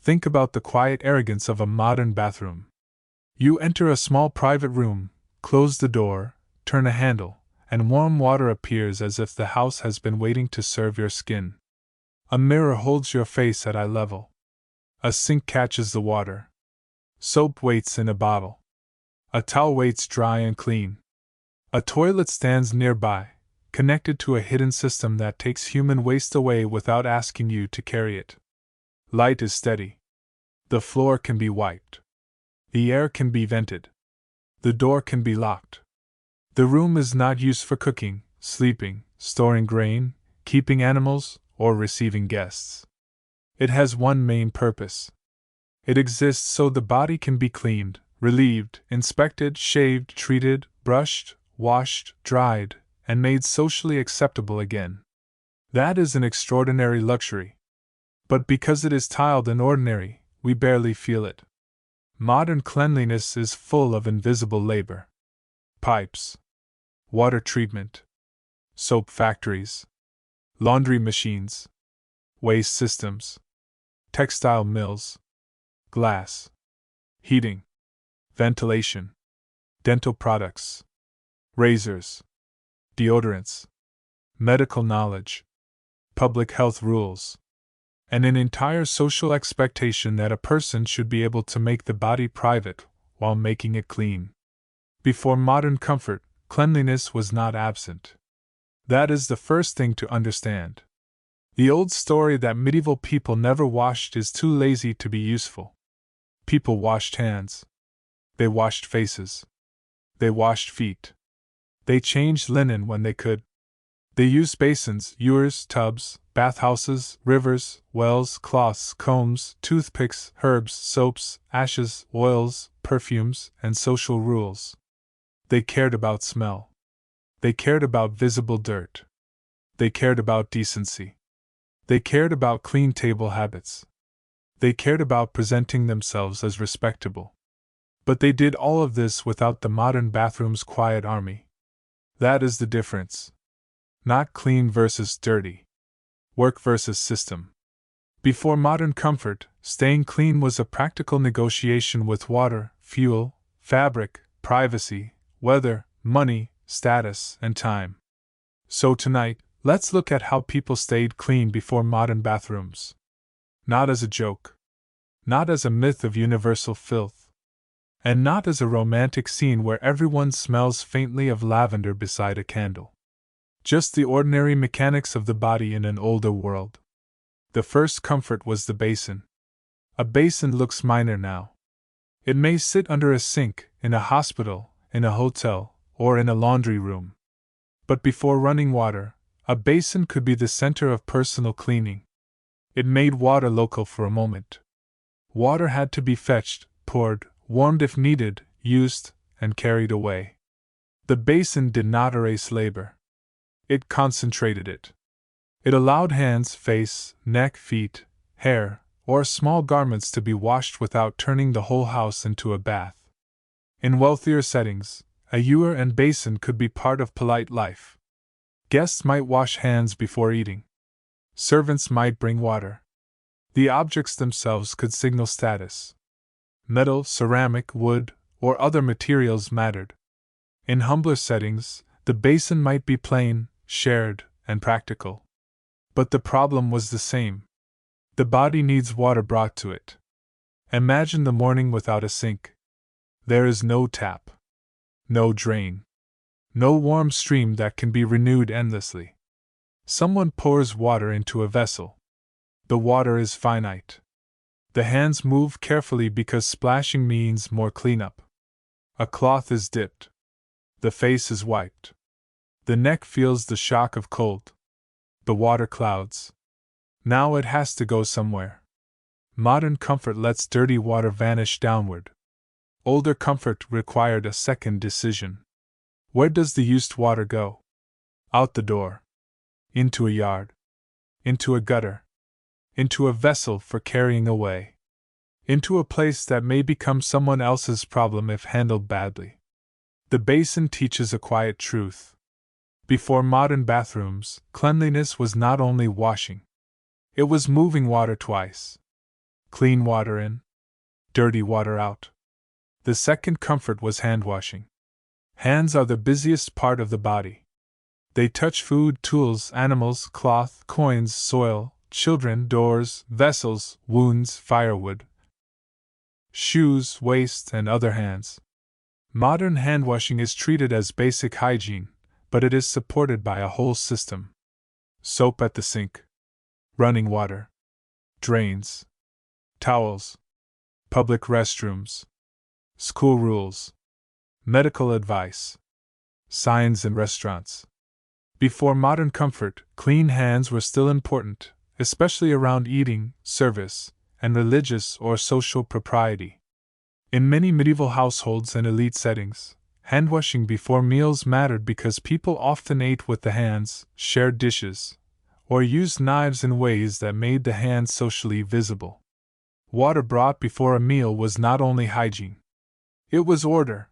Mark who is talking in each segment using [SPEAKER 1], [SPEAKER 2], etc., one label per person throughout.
[SPEAKER 1] Think about the quiet arrogance of a modern bathroom. You enter a small private room, close the door, turn a handle, and warm water appears as if the house has been waiting to serve your skin. A mirror holds your face at eye level. A sink catches the water. Soap waits in a bottle. A towel waits dry and clean. A toilet stands nearby, connected to a hidden system that takes human waste away without asking you to carry it. Light is steady. The floor can be wiped. The air can be vented. The door can be locked. The room is not used for cooking, sleeping, storing grain, keeping animals, or receiving guests. It has one main purpose. It exists so the body can be cleaned, relieved, inspected, shaved, treated, brushed, washed, dried, and made socially acceptable again. That is an extraordinary luxury. But because it is tiled and ordinary, we barely feel it. Modern cleanliness is full of invisible labor. Pipes, water treatment, soap factories, laundry machines, waste systems, textile mills, glass, heating, ventilation, dental products, razors, deodorants, medical knowledge, public health rules, and an entire social expectation that a person should be able to make the body private while making it clean. Before modern comfort, cleanliness was not absent. That is the first thing to understand. The old story that medieval people never washed is too lazy to be useful. People washed hands. They washed faces. They washed feet. They changed linen when they could. They used basins, ewers, tubs, bathhouses, rivers, wells, cloths, combs, toothpicks, herbs, soaps, ashes, oils, perfumes, and social rules. They cared about smell. They cared about visible dirt. They cared about decency. They cared about clean table habits. They cared about presenting themselves as respectable. But they did all of this without the modern bathroom's quiet army. That is the difference. Not clean versus dirty. Work versus system. Before modern comfort, staying clean was a practical negotiation with water, fuel, fabric, privacy, weather, money, status, and time. So tonight, let's look at how people stayed clean before modern bathrooms. Not as a joke. Not as a myth of universal filth. And not as a romantic scene where everyone smells faintly of lavender beside a candle. Just the ordinary mechanics of the body in an older world. The first comfort was the basin. A basin looks minor now. It may sit under a sink, in a hospital, in a hotel, or in a laundry room. But before running water, a basin could be the center of personal cleaning. It made water local for a moment. Water had to be fetched, poured, warmed if needed, used, and carried away. The basin did not erase labor. It concentrated it. It allowed hands, face, neck, feet, hair, or small garments to be washed without turning the whole house into a bath. In wealthier settings, a ewer and basin could be part of polite life. Guests might wash hands before eating. Servants might bring water. The objects themselves could signal status. Metal, ceramic, wood, or other materials mattered. In humbler settings, the basin might be plain, shared, and practical. But the problem was the same. The body needs water brought to it. Imagine the morning without a sink. There is no tap. No drain. No warm stream that can be renewed endlessly. Someone pours water into a vessel. The water is finite. The hands move carefully because splashing means more cleanup. A cloth is dipped. The face is wiped. The neck feels the shock of cold. The water clouds. Now it has to go somewhere. Modern comfort lets dirty water vanish downward. Older comfort required a second decision. Where does the used water go? Out the door. Into a yard. Into a gutter. Into a vessel for carrying away. Into a place that may become someone else's problem if handled badly. The basin teaches a quiet truth. Before modern bathrooms, cleanliness was not only washing. It was moving water twice. Clean water in, dirty water out. The second comfort was hand washing. Hands are the busiest part of the body. They touch food, tools, animals, cloth, coins, soil, children, doors, vessels, wounds, firewood, shoes, waste, and other hands. Modern hand washing is treated as basic hygiene, but it is supported by a whole system. Soap at the sink, running water, drains, towels, public restrooms, school rules, medical advice, signs in restaurants. Before modern comfort, clean hands were still important, especially around eating, service, and religious or social propriety. In many medieval households and elite settings, handwashing before meals mattered because people often ate with the hands, shared dishes, or used knives in ways that made the hands socially visible. Water brought before a meal was not only hygiene. It was order.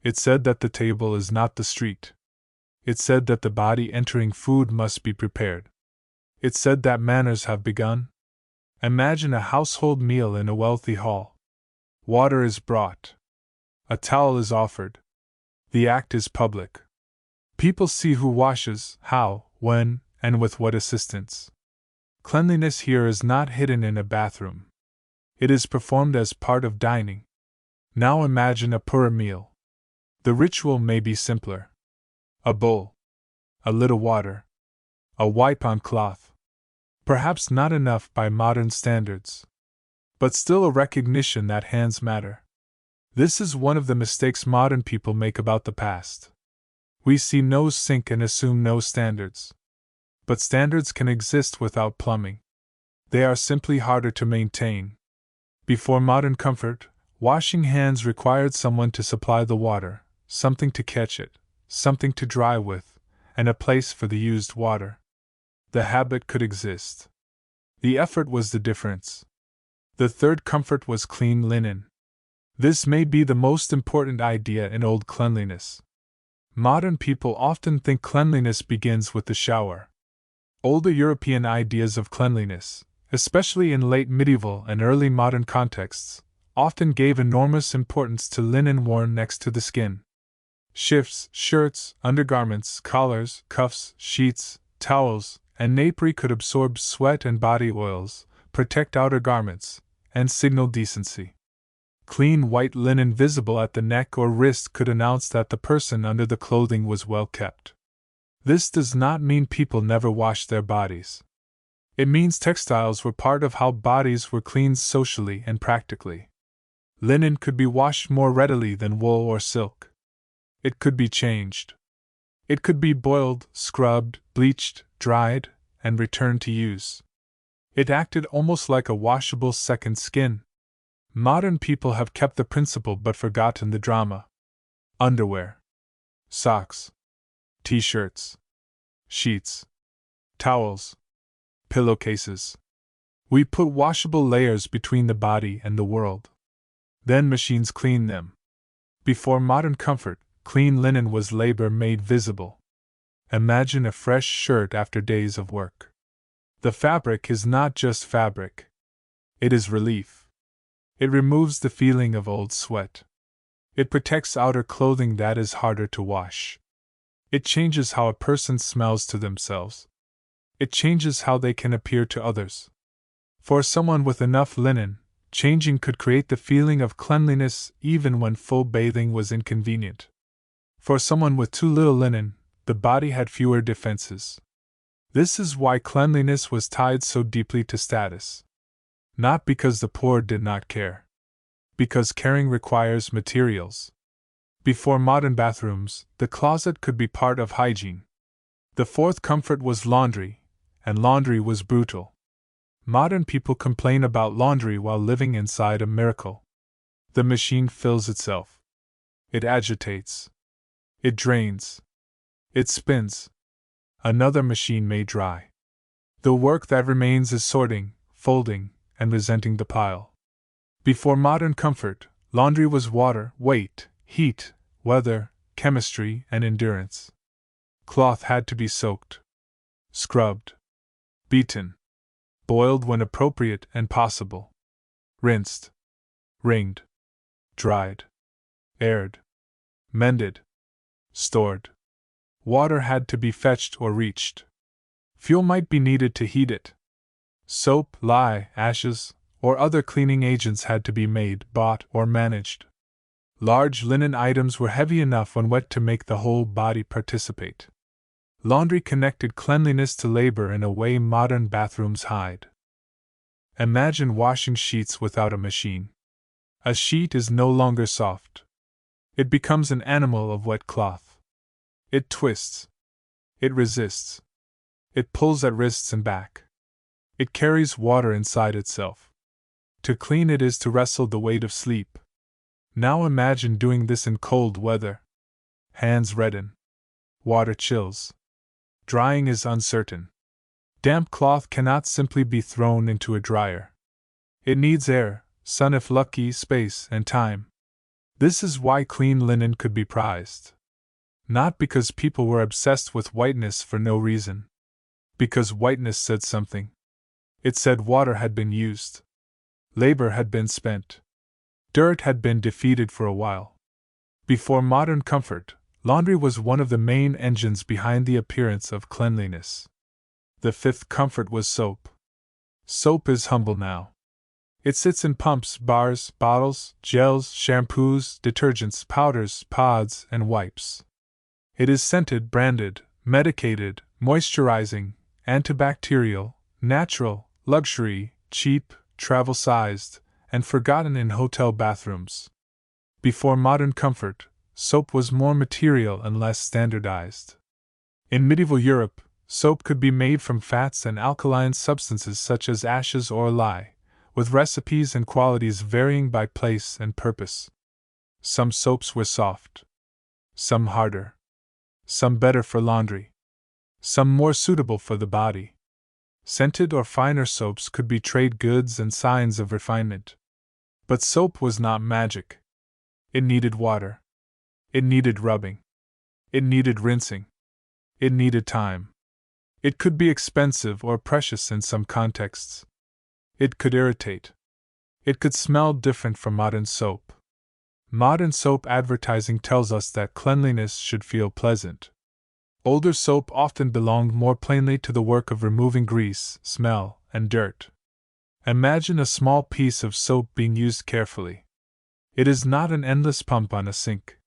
[SPEAKER 1] It said that the table is not the street. It said that the body entering food must be prepared. It said that manners have begun. Imagine a household meal in a wealthy hall. Water is brought. A towel is offered. The act is public. People see who washes, how, when, and with what assistance. Cleanliness here is not hidden in a bathroom. It is performed as part of dining. Now imagine a poorer meal. The ritual may be simpler. A bowl. A little water. A wipe on cloth. Perhaps not enough by modern standards. But still a recognition that hands matter. This is one of the mistakes modern people make about the past. We see no sink and assume no standards. But standards can exist without plumbing. They are simply harder to maintain. Before modern comfort, washing hands required someone to supply the water, something to catch it, something to dry with, and a place for the used water. The habit could exist. The effort was the difference. The third comfort was clean linen. This may be the most important idea in old cleanliness. Modern people often think cleanliness begins with the shower. Older European ideas of cleanliness, especially in late medieval and early modern contexts, often gave enormous importance to linen worn next to the skin. Shifts, shirts, undergarments, collars, cuffs, sheets, towels, and napery could absorb sweat and body oils, protect outer garments, and signal decency. Clean white linen visible at the neck or wrist could announce that the person under the clothing was well kept. This does not mean people never washed their bodies. It means textiles were part of how bodies were cleaned socially and practically. Linen could be washed more readily than wool or silk. It could be changed. It could be boiled, scrubbed, bleached, dried, and returned to use. It acted almost like a washable second skin. Modern people have kept the principle but forgotten the drama. Underwear, socks, t-shirts, sheets, towels, pillowcases. We put washable layers between the body and the world. Then machines clean them. Before modern comfort, clean linen was labor made visible. Imagine a fresh shirt after days of work. The fabric is not just fabric. It is relief. It removes the feeling of old sweat. It protects outer clothing that is harder to wash. It changes how a person smells to themselves. It changes how they can appear to others. For someone with enough linen, changing could create the feeling of cleanliness even when full bathing was inconvenient. For someone with too little linen, the body had fewer defenses. This is why cleanliness was tied so deeply to status. Not because the poor did not care. Because caring requires materials. Before modern bathrooms, the closet could be part of hygiene. The fourth comfort was laundry, and laundry was brutal. Modern people complain about laundry while living inside a miracle. The machine fills itself. It agitates. It drains. It spins. Another machine may dry. The work that remains is sorting, folding, and resenting the pile. Before modern comfort, laundry was water, weight, heat, weather, chemistry, and endurance. Cloth had to be soaked, scrubbed, beaten, boiled when appropriate and possible. rinsed, wringed, dried, aired, mended, stored. Water had to be fetched or reached. Fuel might be needed to heat it. Soap, lye, ashes, or other cleaning agents had to be made, bought, or managed. Large linen items were heavy enough when wet to make the whole body participate. Laundry connected cleanliness to labor in a way modern bathrooms hide. Imagine washing sheets without a machine. A sheet is no longer soft. It becomes an animal of wet cloth. It twists. It resists. It pulls at wrists and back. It carries water inside itself. To clean it is to wrestle the weight of sleep. Now imagine doing this in cold weather. Hands redden. Water chills. Drying is uncertain. Damp cloth cannot simply be thrown into a dryer. It needs air, sun if lucky, space, and time. This is why clean linen could be prized. Not because people were obsessed with whiteness for no reason. Because whiteness said something. It said water had been used. Labor had been spent. Dirt had been defeated for a while. Before modern comfort, laundry was one of the main engines behind the appearance of cleanliness. The fifth comfort was soap. Soap is humble now. It sits in pumps, bars, bottles, gels, shampoos, detergents, powders, pods, and wipes. It is scented, branded, medicated, moisturizing, antibacterial, natural, luxury, cheap, travel-sized, and forgotten in hotel bathrooms. Before modern comfort, soap was more material and less standardized. In medieval Europe, soap could be made from fats and alkaline substances such as ashes or lye, with recipes and qualities varying by place and purpose. Some soaps were soft, some harder, some better for laundry, some more suitable for the body. Scented or finer soaps could be trade goods and signs of refinement. But soap was not magic. It needed water. It needed rubbing. It needed rinsing. It needed time. It could be expensive or precious in some contexts. It could irritate. It could smell different from modern soap. Modern soap advertising tells us that cleanliness should feel pleasant. Older soap often belonged more plainly to the work of removing grease, smell, and dirt. Imagine a small piece of soap being used carefully. It is not an endless pump on a sink.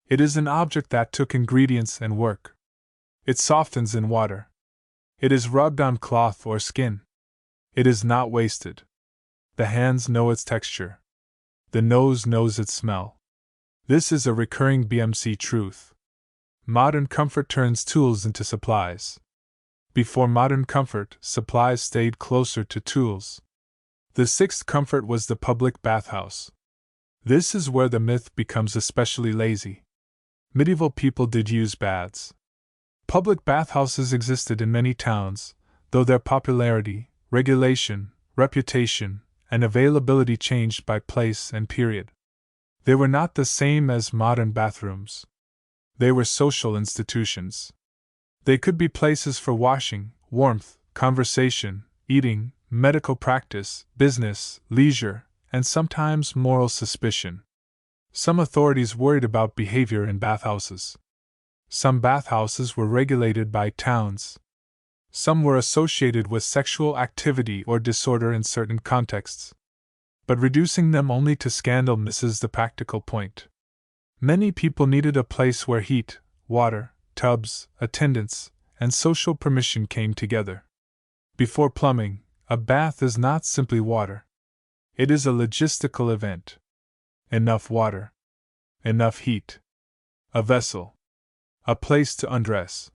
[SPEAKER 1] It is an object that took ingredients and work. It softens in water. It is rubbed on cloth or skin. It is not wasted. The hands know its texture. The nose knows its smell. This is a recurring BMC truth. Modern comfort turns tools into supplies. Before modern comfort, supplies stayed closer to tools. The sixth comfort was the public bathhouse. This is where the myth becomes especially lazy. Medieval people did use baths. Public bathhouses existed in many towns, though their popularity, regulation, reputation, and availability changed by place and period. They were not the same as modern bathrooms. They were social institutions. They could be places for washing, warmth, conversation, eating, medical practice, business, leisure, and sometimes moral suspicion. Some authorities worried about behavior in bathhouses. Some bathhouses were regulated by towns. Some were associated with sexual activity or disorder in certain contexts. But reducing them only to scandal misses the practical point. Many people needed a place where heat, water, tubs, attendance, and social permission came together. Before plumbing, a bath is not simply water. It is a logistical event. Enough water. Enough heat. A vessel. A place to undress.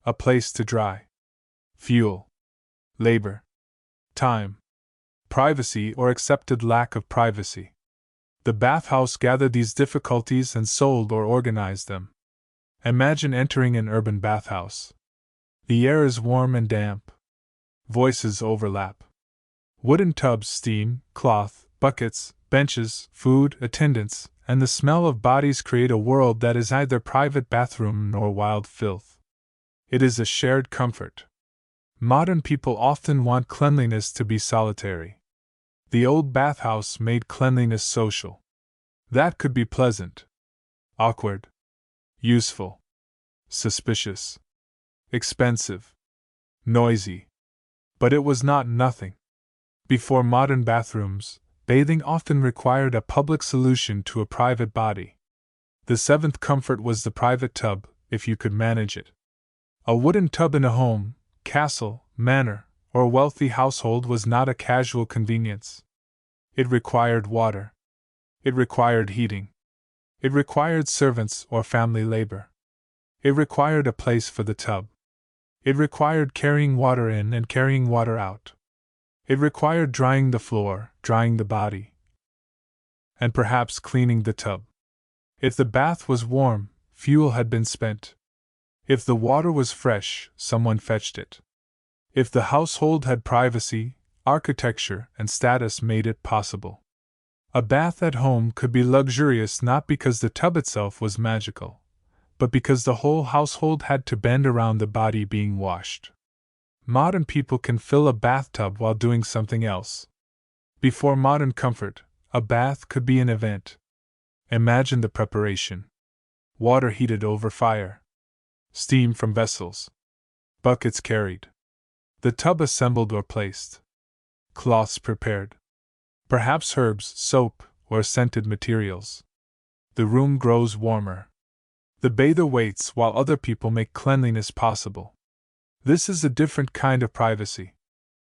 [SPEAKER 1] A place to dry. Fuel. Labor. Time. Privacy or accepted lack of privacy. The bathhouse gathered these difficulties and sold or organized them. Imagine entering an urban bathhouse. The air is warm and damp. Voices overlap. Wooden tubs steam, cloth, buckets, benches, food, attendants, and the smell of bodies create a world that is neither private bathroom nor wild filth. It is a shared comfort. Modern people often want cleanliness to be solitary. The old bathhouse made cleanliness social. That could be pleasant, awkward, useful, suspicious, expensive, noisy. But it was not nothing. Before modern bathrooms, bathing often required a public solution to a private body. The seventh comfort was the private tub, if you could manage it. A wooden tub in a home, castle, manor, or wealthy household was not a casual convenience. It required water. It required heating. It required servants or family labor. It required a place for the tub. It required carrying water in and carrying water out. It required drying the floor, drying the body, and perhaps cleaning the tub. If the bath was warm, fuel had been spent. If the water was fresh, someone fetched it. If the household had privacy, architecture and status made it possible. A bath at home could be luxurious not because the tub itself was magical, but because the whole household had to bend around the body being washed. Modern people can fill a bathtub while doing something else. Before modern comfort, a bath could be an event. Imagine the preparation. Water heated over fire. Steam from vessels. Buckets carried. The tub assembled or placed. Cloths prepared. Perhaps herbs, soap, or scented materials. The room grows warmer. The bather waits while other people make cleanliness possible. This is a different kind of privacy.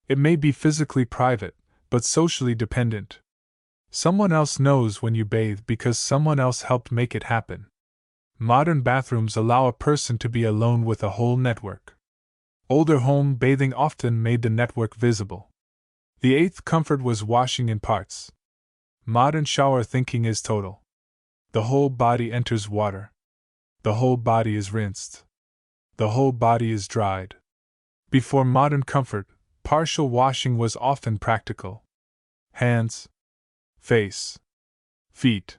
[SPEAKER 1] It may be physically private, but socially dependent. Someone else knows when you bathe because someone else helped make it happen. Modern bathrooms allow a person to be alone with a whole network. Older home bathing often made the network visible. The eighth comfort was washing in parts. Modern shower thinking is total. The whole body enters water. The whole body is rinsed. The whole body is dried. Before modern comfort, partial washing was often practical. Hands, face, feet,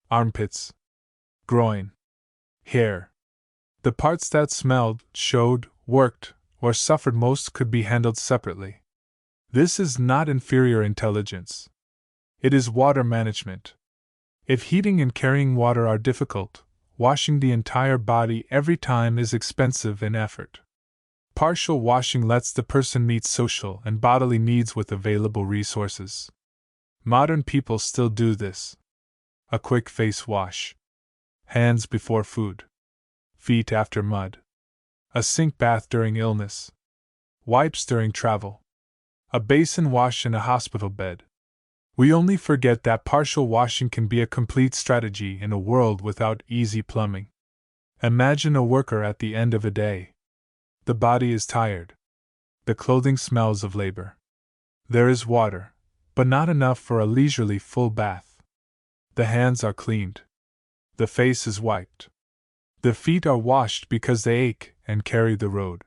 [SPEAKER 1] armpits, groin, hair. The parts that smelled, showed, worked, or suffered most could be handled separately. This is not inferior intelligence. It is water management. If heating and carrying water are difficult, washing the entire body every time is expensive in effort. Partial washing lets the person meet social and bodily needs with available resources. Modern people still do this. A quick face wash. Hands before food. Feet after mud. A sink bath during illness. Wipes during travel. A basin wash in a hospital bed. We only forget that partial washing can be a complete strategy in a world without easy plumbing. Imagine a worker at the end of a day. The body is tired. The clothing smells of labor. There is water, but not enough for a leisurely full bath. The hands are cleaned. The face is wiped. The feet are washed because they ache and carry the load.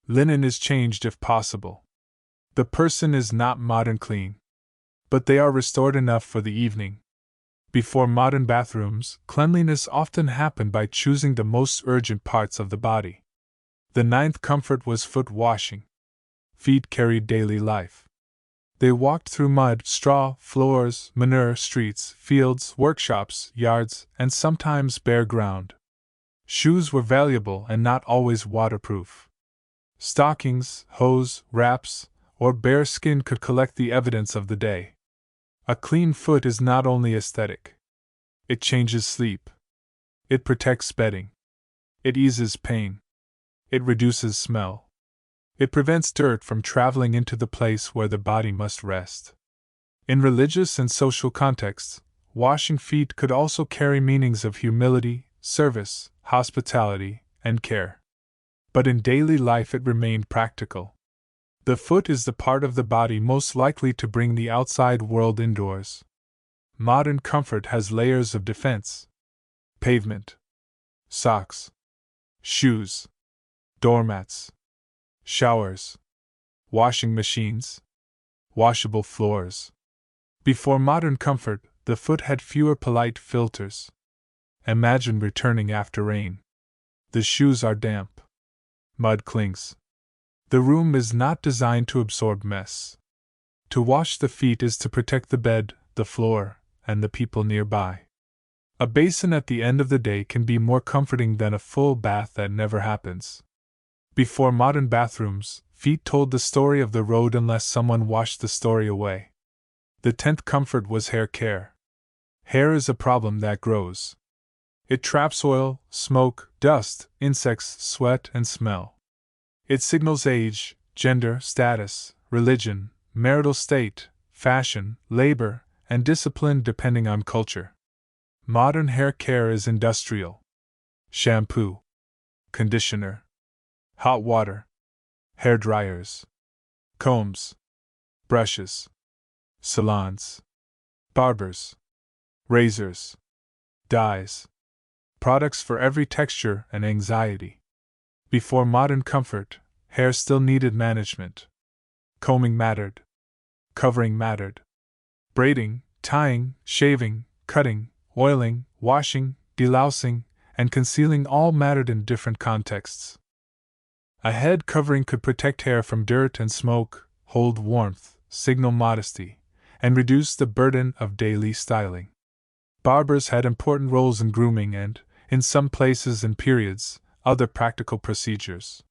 [SPEAKER 1] Linen is changed if possible. The person is not modern clean, but they are restored enough for the evening. Before modern bathrooms, cleanliness often happened by choosing the most urgent parts of the body. The ninth comfort was foot washing. Feet carried daily life. They walked through mud, straw, floors, manure, streets, fields, workshops, yards, and sometimes bare ground. Shoes were valuable and not always waterproof. Stockings, hose, wraps, or bare skin could collect the evidence of the day. A clean foot is not only aesthetic. It changes sleep. It protects bedding. It eases pain. It reduces smell. It prevents dirt from traveling into the place where the body must rest. In religious and social contexts, washing feet could also carry meanings of humility, service, hospitality, and care. But in daily life it remained practical. The foot is the part of the body most likely to bring the outside world indoors. Modern comfort has layers of defense. Pavement. Socks. Shoes. Doormats. Showers. Washing machines. Washable floors. Before modern comfort, the foot had fewer polite filters. Imagine returning after rain. The shoes are damp. Mud clings. The room is not designed to absorb mess. To wash the feet is to protect the bed, the floor, and the people nearby. A basin at the end of the day can be more comforting than a full bath that never happens. Before modern bathrooms, feet told the story of the road unless someone washed the story away. The 10th comfort was hair care. Hair is a problem that grows. It traps oil, smoke, dust, insects, sweat, and smell. It signals age, gender, status, religion, marital state, fashion, labor, and discipline depending on culture. Modern hair care is industrial. Shampoo, conditioner, hot water, hair dryers, combs, brushes, salons, barbers, razors, dyes, products for every texture and anxiety. Before modern comfort, hair still needed management. Combing mattered. Covering mattered. Braiding, tying, shaving, cutting, oiling, washing, delousing, and concealing all mattered in different contexts. A head covering could protect hair from dirt and smoke, hold warmth, signal modesty, and reduce the burden of daily styling. Barbers had important roles in grooming and, in some places and periods, other practical procedures.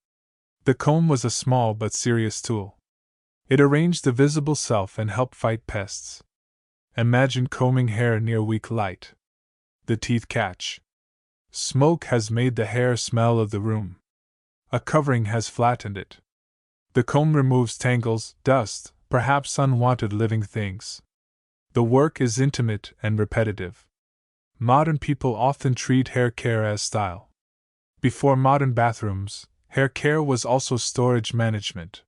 [SPEAKER 1] The comb was a small but serious tool. It arranged the visible self and helped fight pests. Imagine combing hair near weak light. The teeth catch. Smoke has made the hair smell of the room. A covering has flattened it. The comb removes tangles, dust, perhaps unwanted living things. The work is intimate and repetitive. Modern people often treat hair care as style. Before modern bathrooms, hair care was also storage management.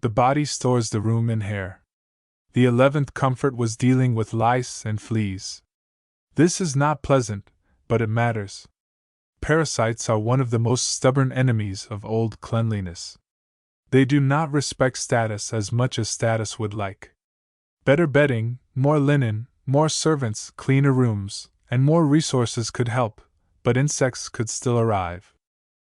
[SPEAKER 1] The body stores the room in hair. The 11th comfort was dealing with lice and fleas. This is not pleasant, but it matters. Parasites are one of the most stubborn enemies of old cleanliness. They do not respect status as much as status would like. Better bedding, more linen, more servants, cleaner rooms, and more resources could help, but insects could still arrive.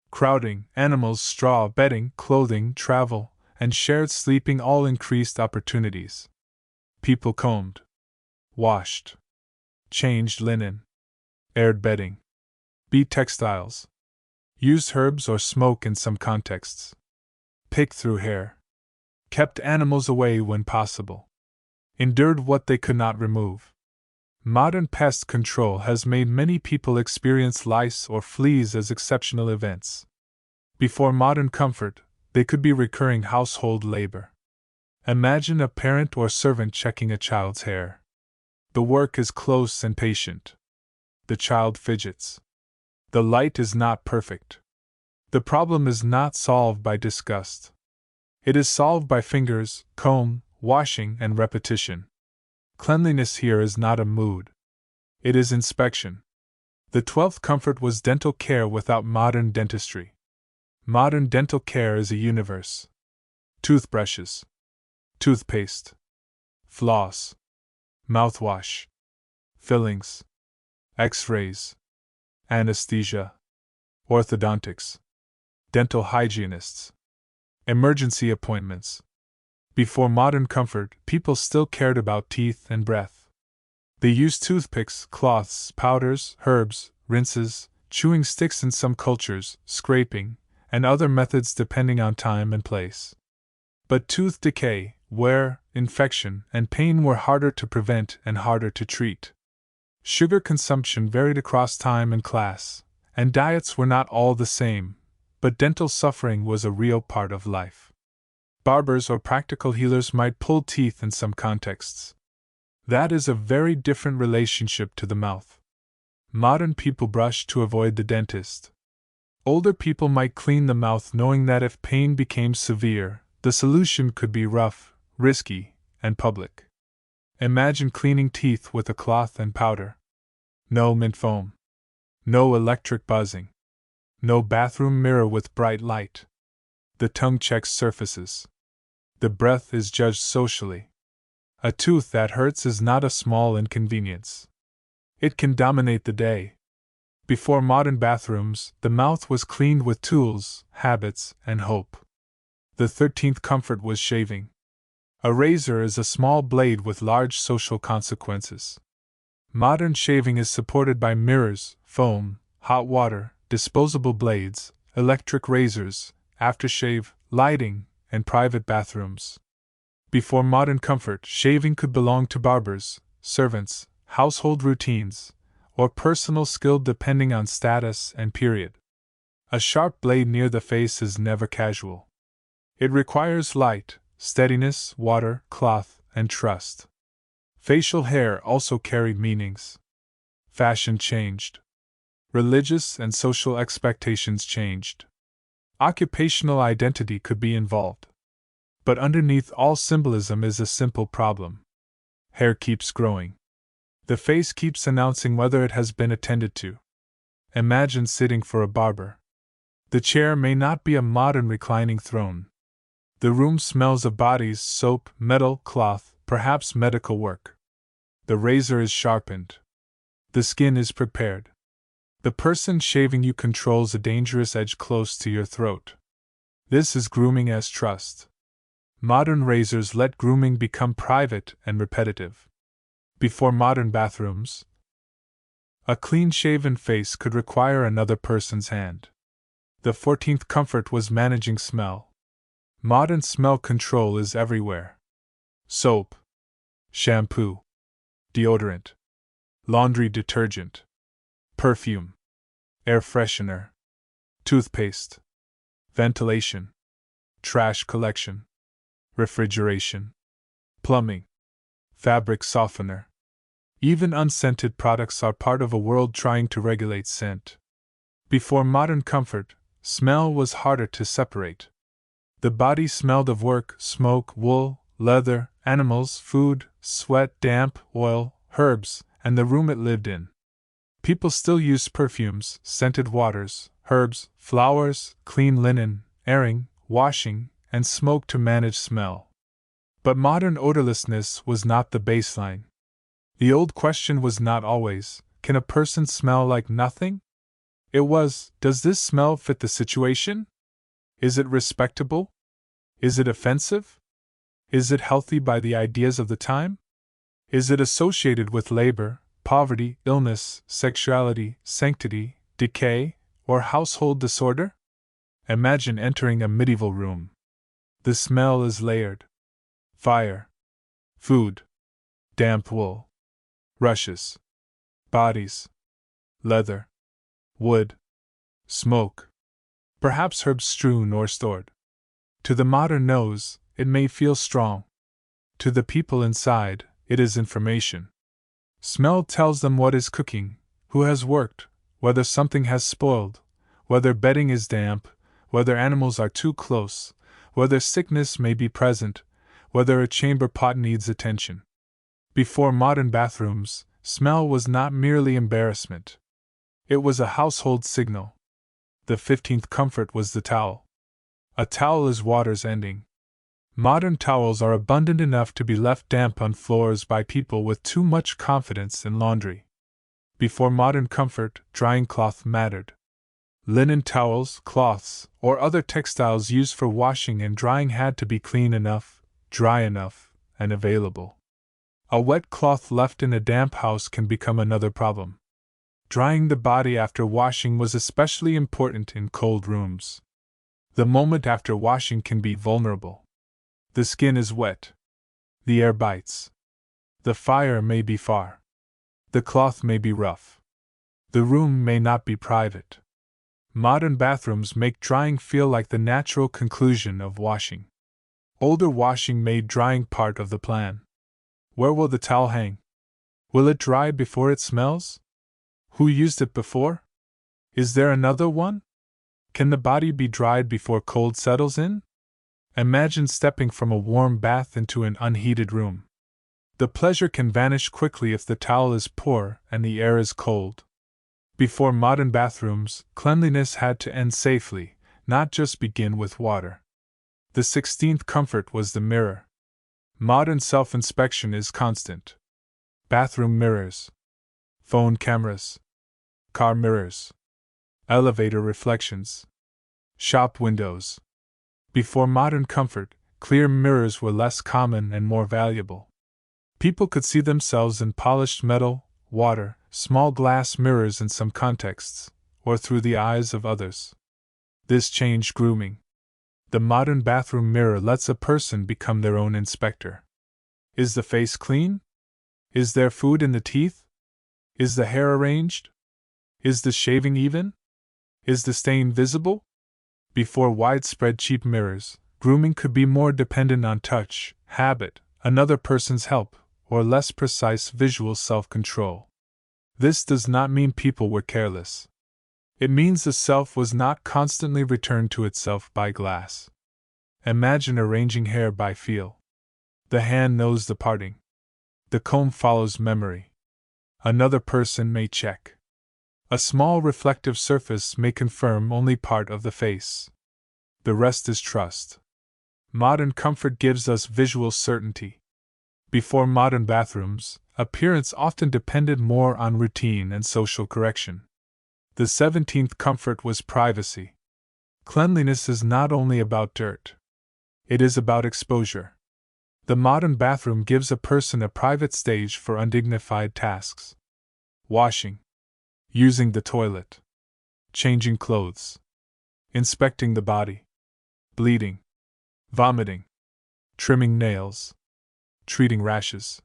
[SPEAKER 1] Crowding, animals, straw, bedding, clothing, travel, and shared sleeping all increased opportunities. People combed, washed, changed linen, aired bedding, beat textiles, used herbs or smoke in some contexts, picked through hair, kept animals away when possible, endured what they could not remove. Modern pest control has made many people experience lice or fleas as exceptional events. Before modern comfort, they could be recurring household labor. Imagine a parent or servant checking a child's hair. The work is close and patient. The child fidgets. The light is not perfect. The problem is not solved by disgust. It is solved by fingers, comb, washing, and repetition. Cleanliness here is not a mood. It is inspection. The 12th comfort was dental care without modern dentistry. Modern dental care is a universe. Toothbrushes, toothpaste, floss, mouthwash, fillings, x-rays, anesthesia, orthodontics, dental hygienists, emergency appointments. Before modern comfort, people still cared about teeth and breath. They used toothpicks, cloths, powders, herbs, rinses, chewing sticks in some cultures, scraping, and other methods depending on time and place. But tooth decay, wear, infection, and pain were harder to prevent and harder to treat. Sugar consumption varied across time and class, and diets were not all the same, but dental suffering was a real part of life. Barbers or practical healers might pull teeth in some contexts. That is a very different relationship to the mouth. Modern people brush to avoid the dentist. Older people might clean the mouth knowing that if pain became severe, the solution could be rough, risky, and public. Imagine cleaning teeth with a cloth and powder. No mint foam. No electric buzzing. No bathroom mirror with bright light. The tongue checks surfaces. The breath is judged socially. A tooth that hurts is not a small inconvenience. It can dominate the day. Before modern bathrooms, the mouth was cleaned with tools, habits, and hope. The 13th comfort was shaving. A razor is a small blade with large social consequences. Modern shaving is supported by mirrors, foam, hot water, disposable blades, electric razors, aftershave, lighting, and private bathrooms. Before modern comfort, shaving could belong to barbers, servants, household routines, or personal skill depending on status and period. A sharp blade near the face is never casual. It requires light, steadiness, water, cloth, and trust. Facial hair also carried meanings. Fashion changed. Religious and social expectations changed. Occupational identity could be involved. But underneath all symbolism is a simple problem. Hair keeps growing. The face keeps announcing whether it has been attended to. Imagine sitting for a barber. The chair may not be a modern reclining throne. The room smells of bodies, soap, metal, cloth, perhaps medical work. The razor is sharpened. The skin is prepared. The person shaving you controls a dangerous edge close to your throat. This is grooming as trust. Modern razors let grooming become private and repetitive. Before modern bathrooms, a clean-shaven face could require another person's hand. The 14th comfort was managing smell. Modern smell control is everywhere. Soap, shampoo, deodorant, laundry detergent, perfume, air freshener, toothpaste, ventilation, trash collection, refrigeration, plumbing, fabric softener. Even unscented products are part of a world trying to regulate scent. Before modern comfort, smell was harder to separate. The body smelled of work, smoke, wool, leather, animals, food, sweat, damp, oil, herbs, and the room it lived in. People still used perfumes, scented waters, herbs, flowers, clean linen, airing, washing, and smoke to manage smell. But modern odorlessness was not the baseline. The old question was not always, can a person smell like nothing? It was, does this smell fit the situation? Is it respectable? Is it offensive? Is it healthy by the ideas of the time? Is it associated with labor, poverty, illness, sexuality, sanctity, decay, or household disorder? Imagine entering a medieval room. The smell is layered. Fire, food, damp wool, rushes, bodies, leather, wood, smoke, perhaps herbs strewn or stored. To the modern nose, it may feel strong. To the people inside, it is information. Smell tells them what is cooking, who has worked, whether something has spoiled, whether bedding is damp, whether animals are too close, whether sickness may be present, whether a chamber pot needs attention. Before modern bathrooms, smell was not merely embarrassment. It was a household signal. The 15th comfort was the towel. A towel is water's ending. Modern towels are abundant enough to be left damp on floors by people with too much confidence in laundry. Before modern comfort, drying cloth mattered. Linen towels, cloths, or other textiles used for washing and drying had to be clean enough, dry enough, and available. A wet cloth left in a damp house can become another problem. Drying the body after washing was especially important in cold rooms. The moment after washing can be vulnerable. The skin is wet. The air bites. The fire may be far. The cloth may be rough. The room may not be private. Modern bathrooms make drying feel like the natural conclusion of washing. Older washing made drying part of the plan. Where will the towel hang? Will it dry before it smells? Who used it before? Is there another one? Can the body be dried before cold settles in? Imagine stepping from a warm bath into an unheated room. The pleasure can vanish quickly if the towel is poor and the air is cold. Before modern bathrooms, cleanliness had to end safely, not just begin with water. The 16th comfort was the mirror. Modern self-inspection is constant. Bathroom mirrors, phone cameras, car mirrors, elevator reflections, shop windows. Before modern comfort, clear mirrors were less common and more valuable. People could see themselves in polished metal, water, small glass mirrors in some contexts, or through the eyes of others. This changed grooming. The modern bathroom mirror lets a person become their own inspector. Is the face clean? Is there food in the teeth? Is the hair arranged? Is the shaving even? Is the stain visible? Before widespread cheap mirrors, grooming could be more dependent on touch, habit, another person's help, or less precise visual self-control. This does not mean people were careless. It means the self was not constantly returned to itself by glass. Imagine arranging hair by feel. The hand knows the parting. The comb follows memory. Another person may check. A small reflective surface may confirm only part of the face. The rest is trust. Modern comfort gives us visual certainty. Before modern bathrooms, appearance often depended more on routine and social correction. The 17th comfort was privacy. Cleanliness is not only about dirt. It is about exposure. The modern bathroom gives a person a private stage for undignified tasks. Washing. Using the toilet. Changing clothes. Inspecting the body. Bleeding. Vomiting. Trimming nails. Treating rashes.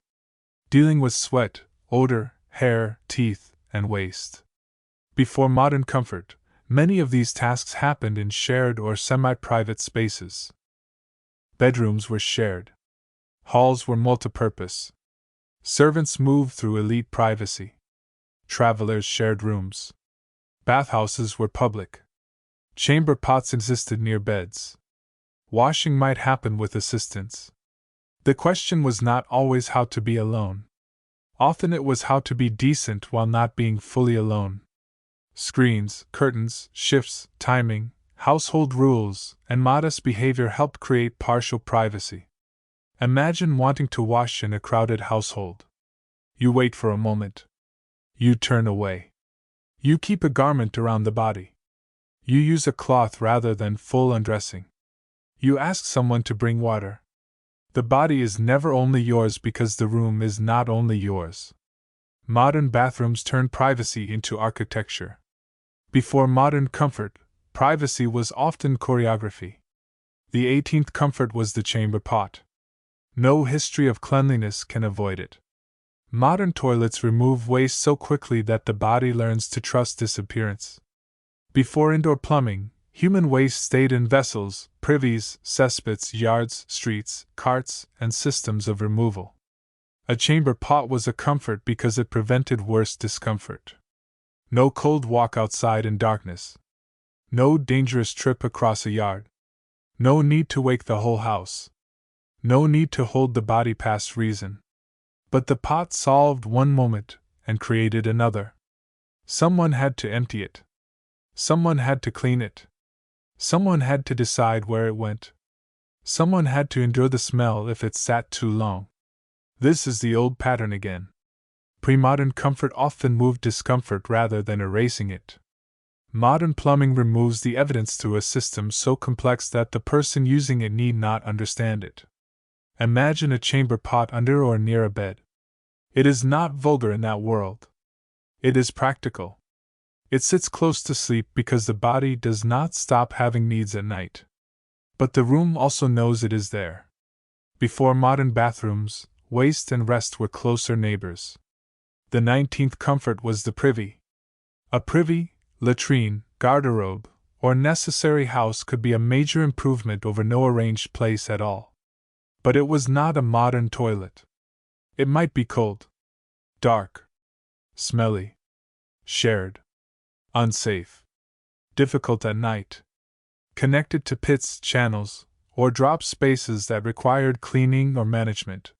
[SPEAKER 1] Dealing with sweat, odor, hair, teeth, and waste. Before modern comfort, many of these tasks happened in shared or semi-private spaces. Bedrooms were shared. Halls were multipurpose. Servants moved through elite privacy. Travelers shared rooms. Bathhouses were public. Chamber pots existed near beds. Washing might happen with assistance. The question was not always how to be alone. Often it was how to be decent while not being fully alone. Screens, curtains, shifts, timing, household rules, and modest behavior helped create partial privacy. Imagine wanting to wash in a crowded household. You wait for a moment. You turn away. You keep a garment around the body. You use a cloth rather than full undressing. You ask someone to bring water. The body is never only yours because the room is not only yours. Modern bathrooms turn privacy into architecture. Before modern comfort, privacy was often choreography. The 18th comfort was the chamber pot. No history of cleanliness can avoid it. Modern toilets remove waste so quickly that the body learns to trust disappearance. Before indoor plumbing, human waste stayed in vessels, privies, cesspits, yards, streets, carts, and systems of removal. A chamber pot was a comfort because it prevented worse discomfort. No cold walk outside in darkness. No dangerous trip across a yard. No need to wake the whole house. No need to hold the body past reason. But the pot solved one moment and created another. Someone had to empty it. Someone had to clean it. Someone had to decide where it went. Someone had to endure the smell if it sat too long. This is the old pattern again. Pre-modern comfort often moved discomfort rather than erasing it. Modern plumbing removes the evidence through a system so complex that the person using it need not understand it. Imagine a chamber pot under or near a bed. It is not vulgar in that world. It is practical. It sits close to sleep because the body does not stop having needs at night. But the room also knows it is there. Before modern bathrooms, waste and rest were closer neighbors. The 19th comfort was the privy. A privy, latrine, garderobe, or necessary house could be a major improvement over no arranged place at all. But it was not a modern toilet. It might be cold, dark, smelly, shared, unsafe, difficult at night, connected to pits, channels, or drop spaces that required cleaning or management.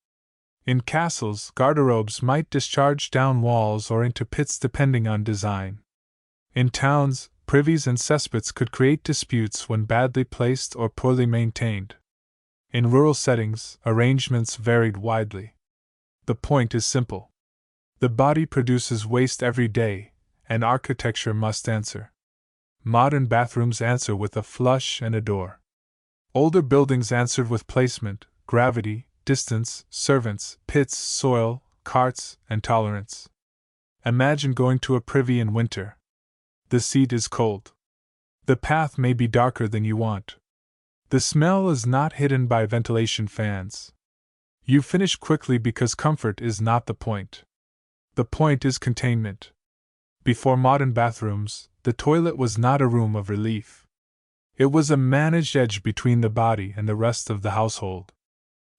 [SPEAKER 1] In castles, garderobes might discharge down walls or into pits depending on design. In towns, privies and cesspits could create disputes when badly placed or poorly maintained. In rural settings, arrangements varied widely. The point is simple. The body produces waste every day, and architecture must answer. Modern bathrooms answer with a flush and a door. Older buildings answered with placement, gravity, distance, servants, pits, soil, carts, and tolerance. Imagine going to a privy in winter. The seat is cold. The path may be darker than you want. The smell is not hidden by ventilation fans. You finish quickly because comfort is not the point. The point is containment. Before modern bathrooms, the toilet was not a room of relief. It was a managed edge between the body and the rest of the household.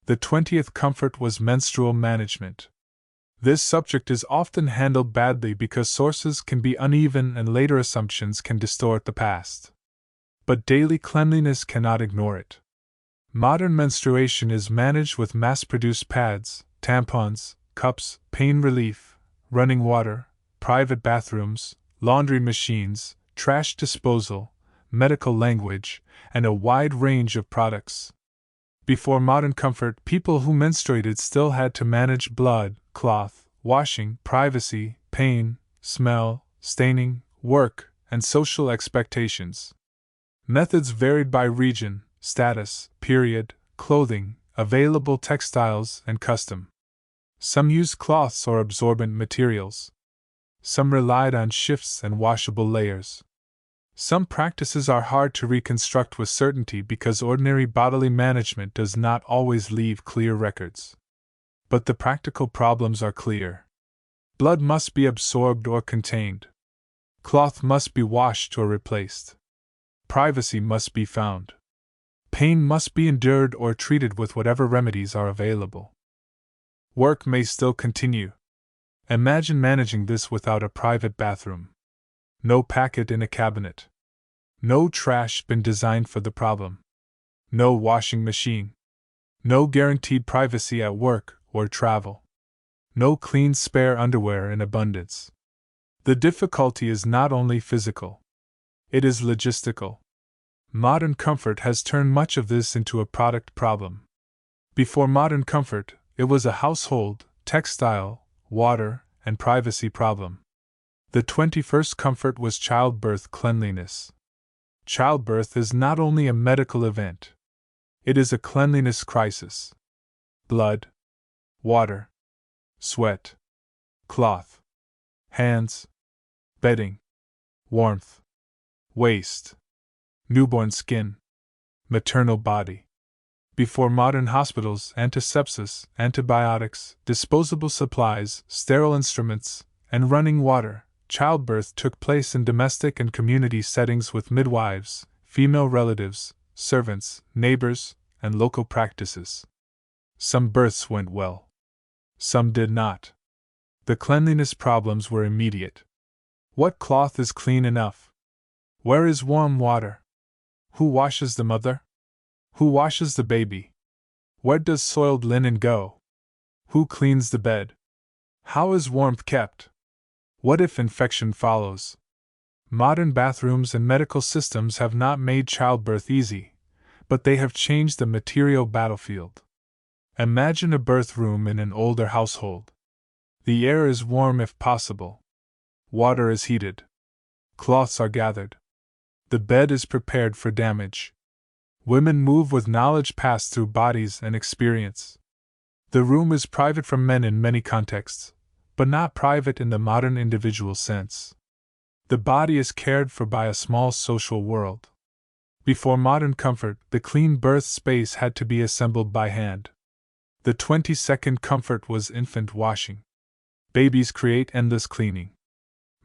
[SPEAKER 1] The 20th comfort was menstrual management. This subject is often handled badly because sources can be uneven and later assumptions can distort the past. But daily cleanliness cannot ignore it. Modern menstruation is managed with mass-produced pads, tampons, cups, pain relief, running water, private bathrooms, laundry machines, trash disposal, medical language, and a wide range of products. Before modern comfort, people who menstruated still had to manage blood, cloth, washing, privacy, pain, smell, staining, work, and social expectations. Methods varied by region, status, period, clothing, available textiles, and custom. Some used cloths or absorbent materials. Some relied on shifts and washable layers. Some practices are hard to reconstruct with certainty because ordinary bodily management does not always leave clear records. But the practical problems are clear. Blood must be absorbed or contained. Cloth must be washed or replaced. Privacy must be found. Pain must be endured or treated with whatever remedies are available. Work may still continue. Imagine managing this without a private bathroom. No packet in a cabinet. No trash bin designed for the problem. No washing machine. No guaranteed privacy at work or travel. No clean spare underwear in abundance. The difficulty is not only physical. It is logistical. Modern comfort has turned much of this into a product problem. Before modern comfort, it was a household, textile, water, and privacy problem. The 21st comfort was childbirth cleanliness. Childbirth is not only a medical event. It is a cleanliness crisis. Blood, water, sweat, cloth, hands, bedding, warmth, waste, newborn skin, maternal body. Before modern hospitals, antisepsis, antibiotics, disposable supplies, sterile instruments, and running water, childbirth took place in domestic and community settings with midwives, female relatives, servants, neighbors, and local practices. Some births went well. Some did not. The cleanliness problems were immediate. What cloth is clean enough? Where is warm water? Who washes the mother? Who washes the baby? Where does soiled linen go? Who cleans the bed? How is warmth kept? What if infection follows? Modern bathrooms and medical systems have not made childbirth easy, but they have changed the material battlefield. Imagine a birth room in an older household. The air is warm if possible. Water is heated. Cloths are gathered. The bed is prepared for damage. Women move with knowledge passed through bodies and experience. The room is private from men in many contexts, but not private in the modern individual sense. The body is cared for by a small social world. Before modern comfort, the clean birth space had to be assembled by hand. The 22nd comfort was infant washing. Babies create endless cleaning.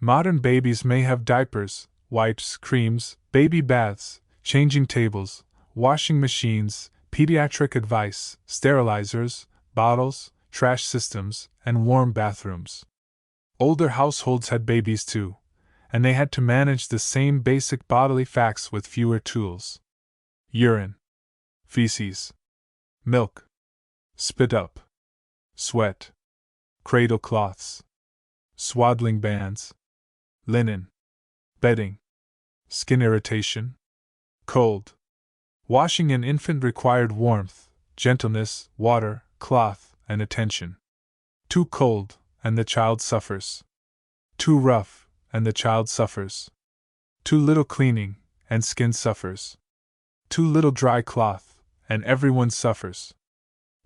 [SPEAKER 1] Modern babies may have diapers, wipes, creams, baby baths, changing tables, washing machines, pediatric advice, sterilizers, bottles, trash systems, and warm bathrooms. Older households had babies too, and they had to manage the same basic bodily facts with fewer tools. Urine, feces, milk, spit up, sweat, cradle cloths, swaddling bands, linen, bedding, skin irritation, cold. Washing an infant required warmth, gentleness, water, cloth, and attention. Too cold, and the child suffers. Too rough, and the child suffers. Too little cleaning, and skin suffers. Too little dry cloth, and everyone suffers.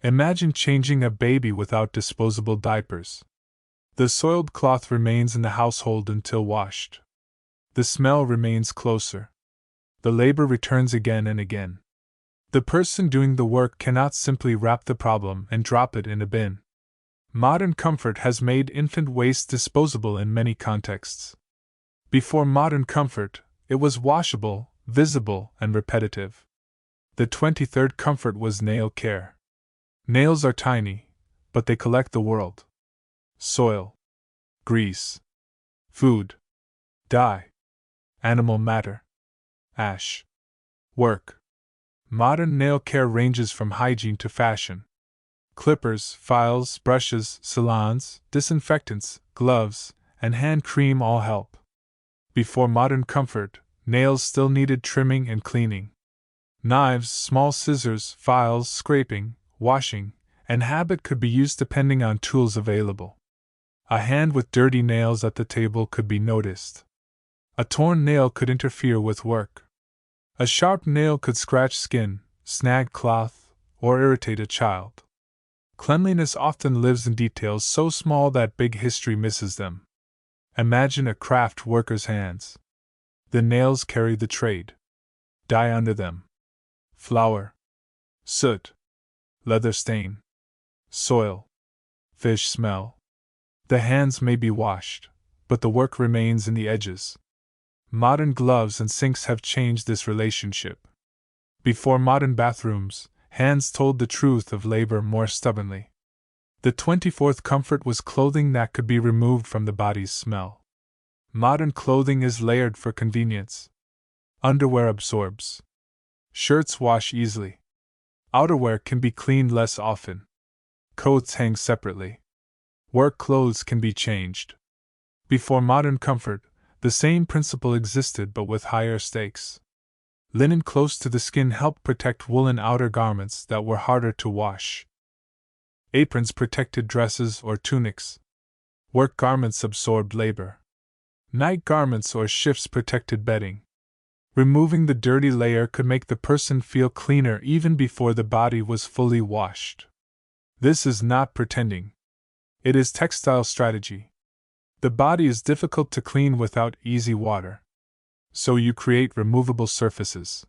[SPEAKER 1] Imagine changing a baby without disposable diapers. The soiled cloth remains in the household until washed. The smell remains closer. The labor returns again and again. The person doing the work cannot simply wrap the problem and drop it in a bin. Modern comfort has made infant waste disposable in many contexts. Before modern comfort, it was washable, visible, and repetitive. The 23rd comfort was nail care. Nails are tiny, but they collect the world. Soil, grease, food, dye, animal matter, ash, work. Modern nail care ranges from hygiene to fashion. Clippers, files, brushes, salons, disinfectants, gloves, and hand cream all help. Before modern comfort, nails still needed trimming and cleaning. Knives, small scissors, files, scraping, washing, and habit could be used depending on tools available. A hand with dirty nails at the table could be noticed. A torn nail could interfere with work. A sharp nail could scratch skin, snag cloth, or irritate a child. Cleanliness often lives in details so small that big history misses them. Imagine a craft worker's hands. The nails carry the trade. Dye under them. Flour. Soot. Leather stain. Soil. Fish smell. The hands may be washed, but the work remains in the edges. Modern gloves and sinks have changed this relationship. Before modern bathrooms, hands told the truth of labor more stubbornly. The 24th comfort was clothing that could be removed from the body's smell. Modern clothing is layered for convenience. Underwear absorbs. Shirts wash easily. Outerwear can be cleaned less often. Coats hang separately. Work clothes can be changed. Before modern comfort, the same principle existed but with higher stakes. Linen close to the skin helped protect woolen outer garments that were harder to wash. Aprons protected dresses or tunics. Work garments absorbed labor. Night garments or shifts protected bedding. Removing the dirty layer could make the person feel cleaner even before the body was fully washed. This is not pretending. It is textile strategy. The body is difficult to clean without easy water. So you create removable surfaces.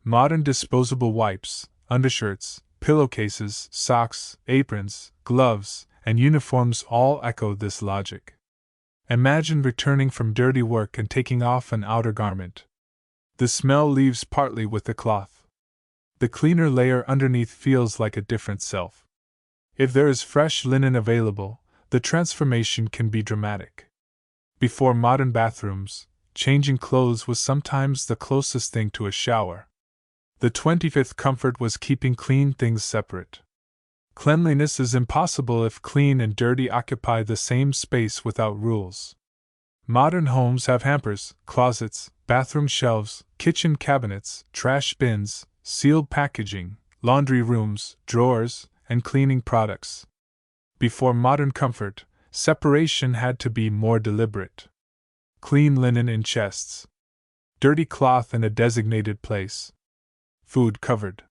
[SPEAKER 1] Modern disposable wipes, undershirts, pillowcases, socks, aprons, gloves, and uniforms all echo this logic. Imagine returning from dirty work and taking off an outer garment. The smell leaves partly with the cloth. The cleaner layer underneath feels like a different self. If there is fresh linen available, the transformation can be dramatic. Before modern bathrooms, changing clothes was sometimes the closest thing to a shower. The 25th comfort was keeping clean things separate. Cleanliness is impossible if clean and dirty occupy the same space without rules. Modern homes have hampers, closets, bathroom shelves, kitchen cabinets, trash bins, sealed packaging, laundry rooms, drawers, and cleaning products. Before modern comfort, separation had to be more deliberate. Clean linen in chests. Dirty cloth in a designated place. Food covered.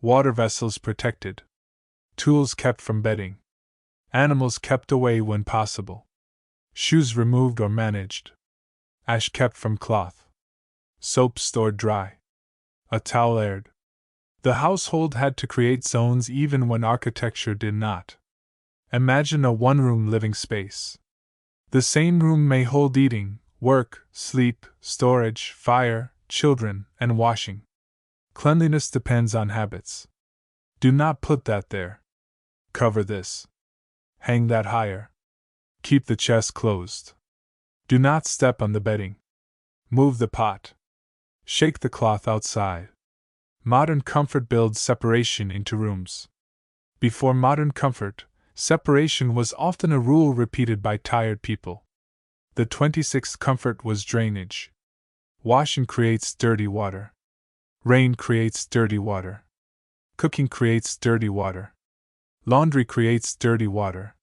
[SPEAKER 1] Water vessels protected. Tools kept from bedding. Animals kept away when possible. Shoes removed or managed. Ash kept from cloth. Soap stored dry. A towel aired. The household had to create zones even when architecture did not. Imagine a one-room living space. The same room may hold eating, work, sleep, storage, fire, children, and washing. Cleanliness depends on habits. Do not put that there. Cover this. Hang that higher. Keep the chest closed. Do not step on the bedding. Move the pot. Shake the cloth outside. Modern comfort builds separation into rooms. Before modern comfort, separation was often a rule repeated by tired people. The 26th comfort was drainage. Washing creates dirty water. Rain creates dirty water. Cooking creates dirty water. Laundry creates dirty water.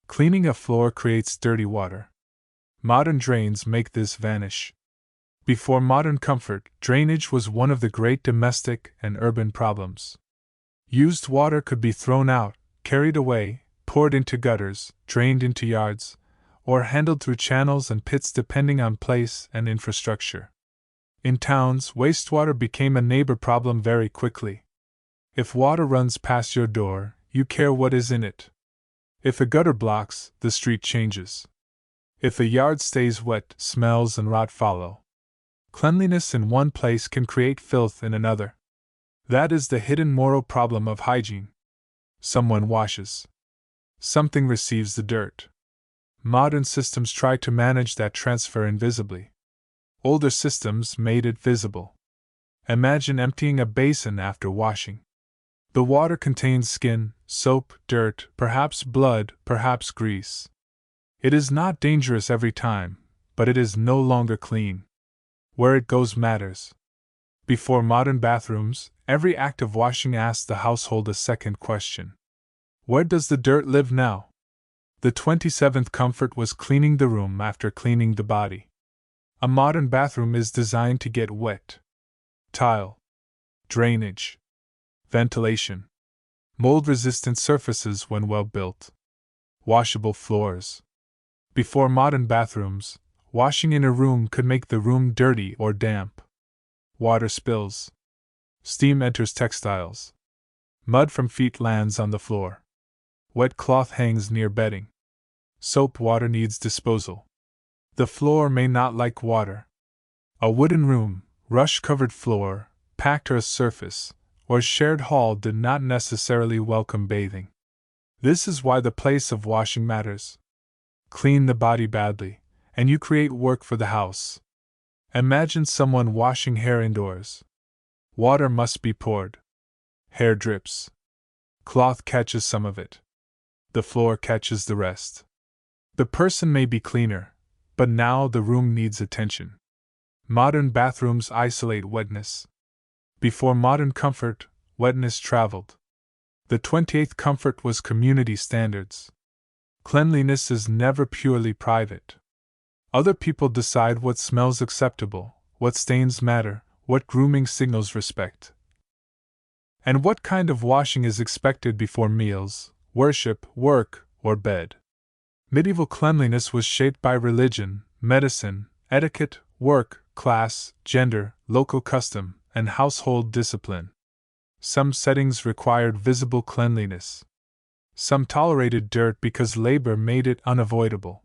[SPEAKER 1] Cleaning a floor creates dirty water. Modern drains make this vanish. Before modern comfort, drainage was one of the great domestic and urban problems. Used water could be thrown out, carried away, poured into gutters, drained into yards, or handled through channels and pits depending on place and infrastructure. In towns, wastewater became a neighbor problem very quickly. If water runs past your door, you care what is in it. If a gutter blocks, the street changes. If a yard stays wet, smells and rot follow. Cleanliness in one place can create filth in another. That is the hidden moral problem of hygiene. Someone washes. Something receives the dirt. Modern systems try to manage that transfer invisibly. Older systems made it visible. Imagine emptying a basin after washing. The water contains skin, soap, dirt, perhaps blood, perhaps grease. It is not dangerous every time, but it is no longer clean. Where it goes matters. Before modern bathrooms, every act of washing asked the household a second question. Where does the dirt live now? The 27th comfort was cleaning the room after cleaning the body. A modern bathroom is designed to get wet. Tile. Drainage. Ventilation. Mold-resistant surfaces when well built. Washable floors. Before modern bathrooms, washing in a room could make the room dirty or damp. Water spills. Steam enters textiles. Mud from feet lands on the floor. Wet cloth hangs near bedding. Soap water needs disposal. The floor may not like water. A wooden room, rush-covered floor, packed earth surface, or shared hall did not necessarily welcome bathing. This is why the place of washing matters. Clean the body badly, and you create work for the house. Imagine someone washing hair indoors. Water must be poured. Hair drips. Cloth catches some of it. The floor catches the rest. The person may be cleaner, but now the room needs attention. Modern bathrooms isolate wetness. Before modern comfort, wetness traveled. The 28th comfort was community standards. Cleanliness is never purely private. Other people decide what smells acceptable, what stains matter, what grooming signals respect, and what kind of washing is expected before meals, worship, work, or bed. Medieval cleanliness was shaped by religion, medicine, etiquette, work, class, gender, local custom, and household discipline. Some settings required visible cleanliness. Some tolerated dirt because labor made it unavoidable.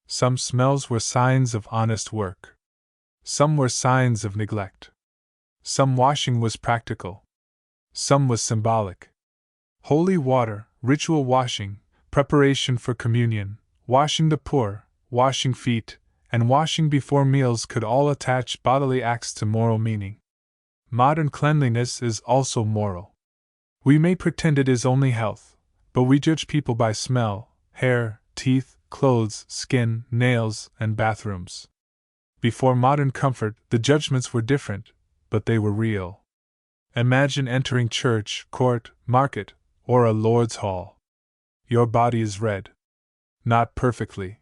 [SPEAKER 1] Some smells were signs of honest work. Some were signs of neglect. Some washing was practical. Some was symbolic. Holy water, ritual washing, preparation for communion, washing the poor, washing feet, and washing before meals could all attach bodily acts to moral meaning. Modern cleanliness is also moral. We may pretend it is only health, but we judge people by smell, hair, teeth, clothes, skin, nails, and bathrooms. Before modern comfort, the judgments were different, but they were real. Imagine entering church, court, market, or a lord's hall. Your body is red. Not perfectly.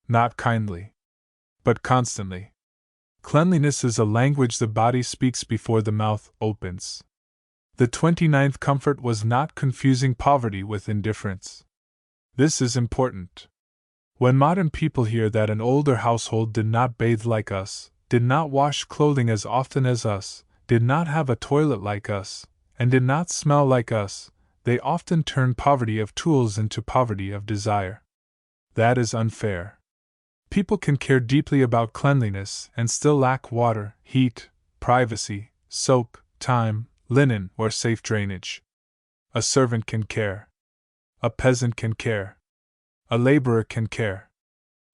[SPEAKER 1] Not kindly. But constantly. Cleanliness is a language the body speaks before the mouth opens. The 29th comfort was not confusing poverty with indifference. This is important. When modern people hear that an older household did not bathe like us, did not wash clothing as often as us, did not have a toilet like us, and did not smell like us, they often turn poverty of tools into poverty of desire. That is unfair. People can care deeply about cleanliness and still lack water, heat, privacy, soap, time, linen, or safe drainage. A servant can care. A peasant can care. A laborer can care.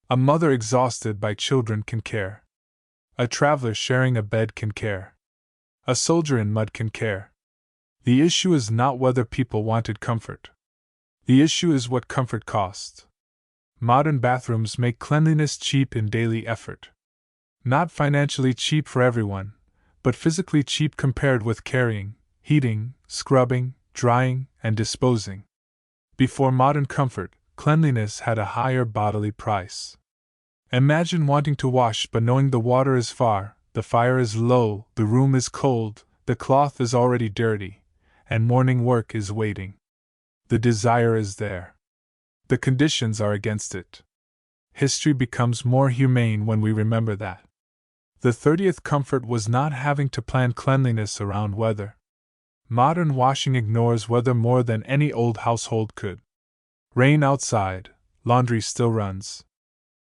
[SPEAKER 1] A mother exhausted by children can care. A traveler sharing a bed can care. A soldier in mud can care. The issue is not whether people wanted comfort. The issue is what comfort cost. Modern bathrooms make cleanliness cheap in daily effort. Not financially cheap for everyone, but physically cheap compared with carrying, heating, scrubbing, drying, and disposing. Before modern comfort, cleanliness had a higher bodily price. Imagine wanting to wash but knowing the water is far, the fire is low, the room is cold, the cloth is already dirty, and morning work is waiting. The desire is there. The conditions are against it. History becomes more humane when we remember that. The 30th comfort was not having to plan cleanliness around weather. Modern washing ignores weather more than any old household could. Rain outside, laundry still runs.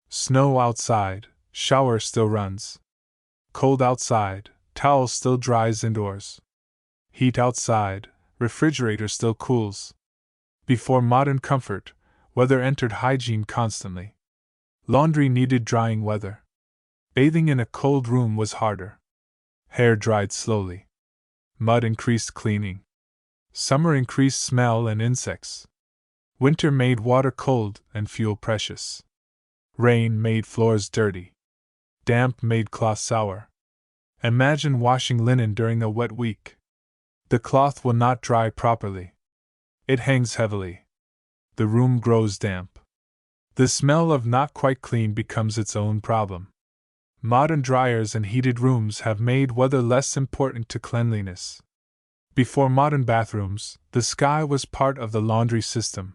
[SPEAKER 1] Snow outside, shower still runs. Cold outside, towel still dries indoors. Heat outside, refrigerator still cools. Before modern comfort, weather entered hygiene constantly. Laundry needed drying weather. Bathing in a cold room was harder. Hair dried slowly. Mud increased cleaning. Summer increased smell and insects. Winter made water cold and fuel precious. Rain made floors dirty. Damp made cloth sour. Imagine washing linen during a wet week. The cloth will not dry properly. It hangs heavily. The room grows damp. The smell of not quite clean becomes its own problem. Modern dryers and heated rooms have made weather less important to cleanliness. Before modern bathrooms, the sky was part of the laundry system.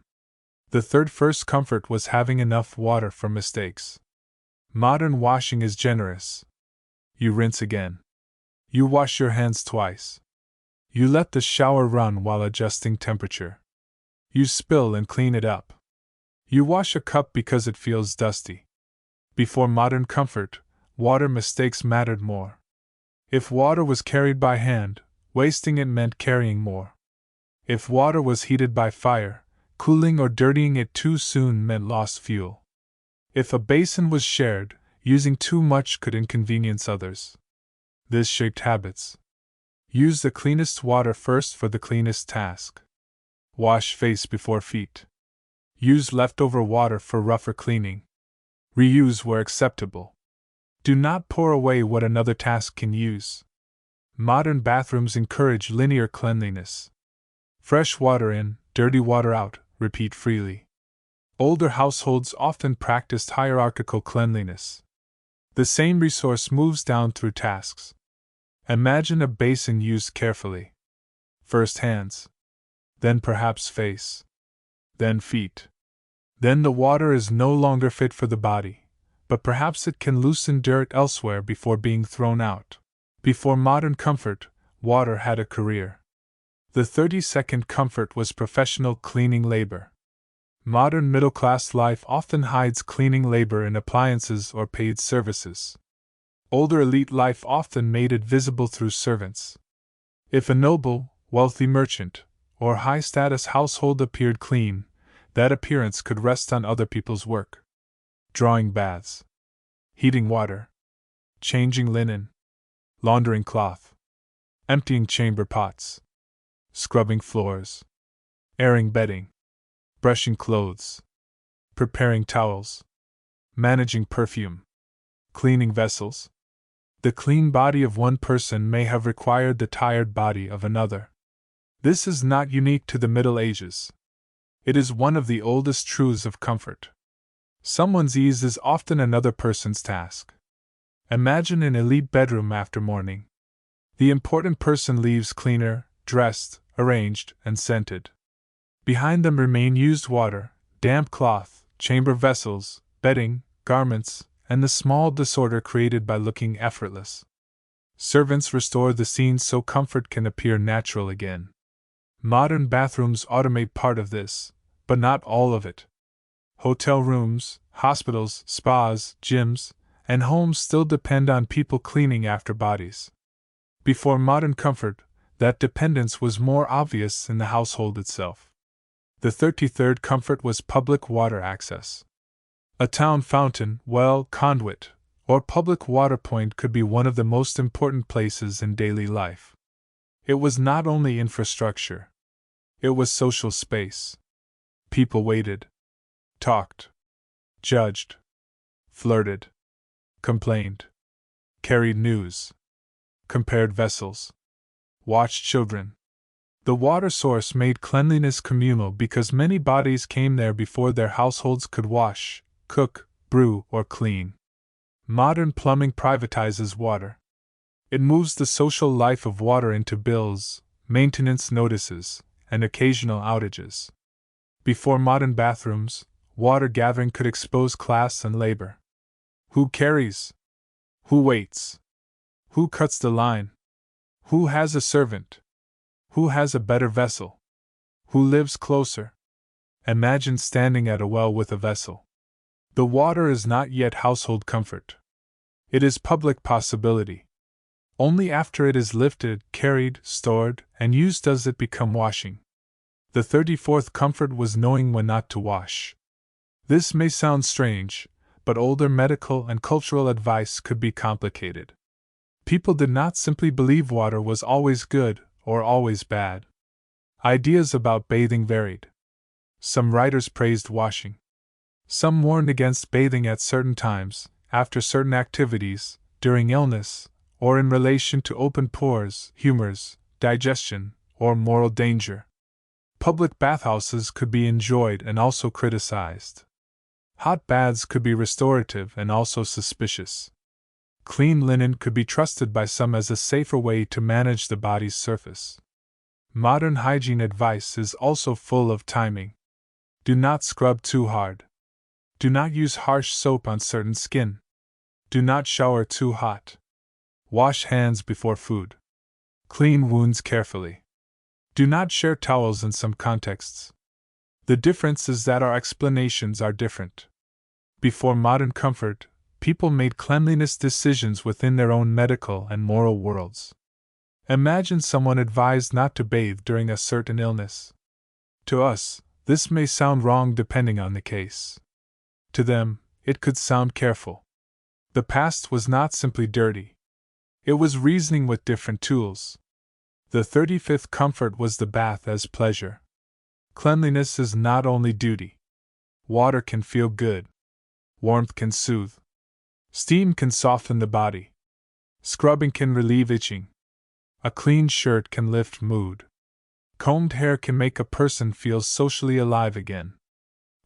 [SPEAKER 1] The first comfort was having enough water for mistakes. Modern washing is generous. You rinse again. You wash your hands twice. You let the shower run while adjusting temperature. You spill and clean it up. You wash a cup because it feels dusty. Before modern comfort, water mistakes mattered more. If water was carried by hand, wasting it meant carrying more. If water was heated by fire, cooling or dirtying it too soon meant lost fuel. If a basin was shared, using too much could inconvenience others. This shaped habits. Use the cleanest water first for the cleanest task. Wash face before feet. Use leftover water for rougher cleaning. Reuse where acceptable. Do not pour away what another task can use. Modern bathrooms encourage linear cleanliness. Fresh water in, dirty water out, repeat freely. Older households often practiced hierarchical cleanliness. The same resource moves down through tasks. Imagine a basin used carefully. First hands. Then perhaps face. Then feet. Then the water is no longer fit for the body, but perhaps it can loosen dirt elsewhere before being thrown out. Before modern comfort, water had a career. The 32nd comfort was professional cleaning labor. Modern middle-class life often hides cleaning labor in appliances or paid services. Older elite life often made it visible through servants. If a noble, wealthy merchant, or high-status household appeared clean, that appearance could rest on other people's work. Drawing baths. Heating water. Changing linen. Laundering cloth. Emptying chamber pots. Scrubbing floors. Airing bedding. Brushing clothes. Preparing towels. Managing perfume. Cleaning vessels. The clean body of one person may have required the tired body of another. This is not unique to the Middle Ages. It is one of the oldest truths of comfort. Someone's ease is often another person's task. Imagine an elite bedroom after morning. The important person leaves cleaner, dressed, arranged, and scented. Behind them remain used water, damp cloth, chamber vessels, bedding, garments, and the small disorder created by looking effortless. Servants restore the scene so comfort can appear natural again. Modern bathrooms automate part of this, but not all of it. Hotel rooms, hospitals, spas, gyms, and homes still depend on people cleaning after bodies. Before modern comfort, that dependence was more obvious in the household itself. The 33rd comfort was public water access. A town fountain, well, conduit, or public water point could be one of the most important places in daily life. It was not only infrastructure. It was social space. People waited, talked, judged, flirted, complained, carried news, compared vessels, watched children. The water source made cleanliness communal because many bodies came there before their households could wash, cook, brew, or clean. Modern plumbing privatizes water. It moves the social life of water into bills, maintenance notices, and occasional outages. Before modern bathrooms, water gathering could expose class and labor. Who carries? Who waits? Who cuts the line? Who has a servant? Who has a better vessel? Who lives closer? Imagine standing at a well with a vessel. The water is not yet household comfort. It is public possibility. Only after it is lifted, carried, stored, and used does it become washing. The 34th comfort was knowing when not to wash. This may sound strange, but older medical and cultural advice could be complicated. People did not simply believe water was always good or always bad. Ideas about bathing varied. Some writers praised washing. Some warned against bathing at certain times, after certain activities, during illness, or in relation to open pores, humors, digestion, or moral danger. Public bathhouses could be enjoyed and also criticized. Hot baths could be restorative and also suspicious. Clean linen could be trusted by some as a safer way to manage the body's surface. Modern hygiene advice is also full of timing. Do not scrub too hard. Do not use harsh soap on certain skin. Do not shower too hot. Wash hands before food. Clean wounds carefully. Do not share towels in some contexts. The difference is that our explanations are different. Before modern comfort, people made cleanliness decisions within their own medical and moral worlds. Imagine someone advised not to bathe during a certain illness. To us, this may sound wrong depending on the case. To them, it could sound careful. The past was not simply dirty. It was reasoning with different tools. The 35th comfort was the bath as pleasure. Cleanliness is not only duty. Water can feel good. Warmth can soothe. Steam can soften the body. Scrubbing can relieve itching. A clean shirt can lift mood. Combed hair can make a person feel socially alive again.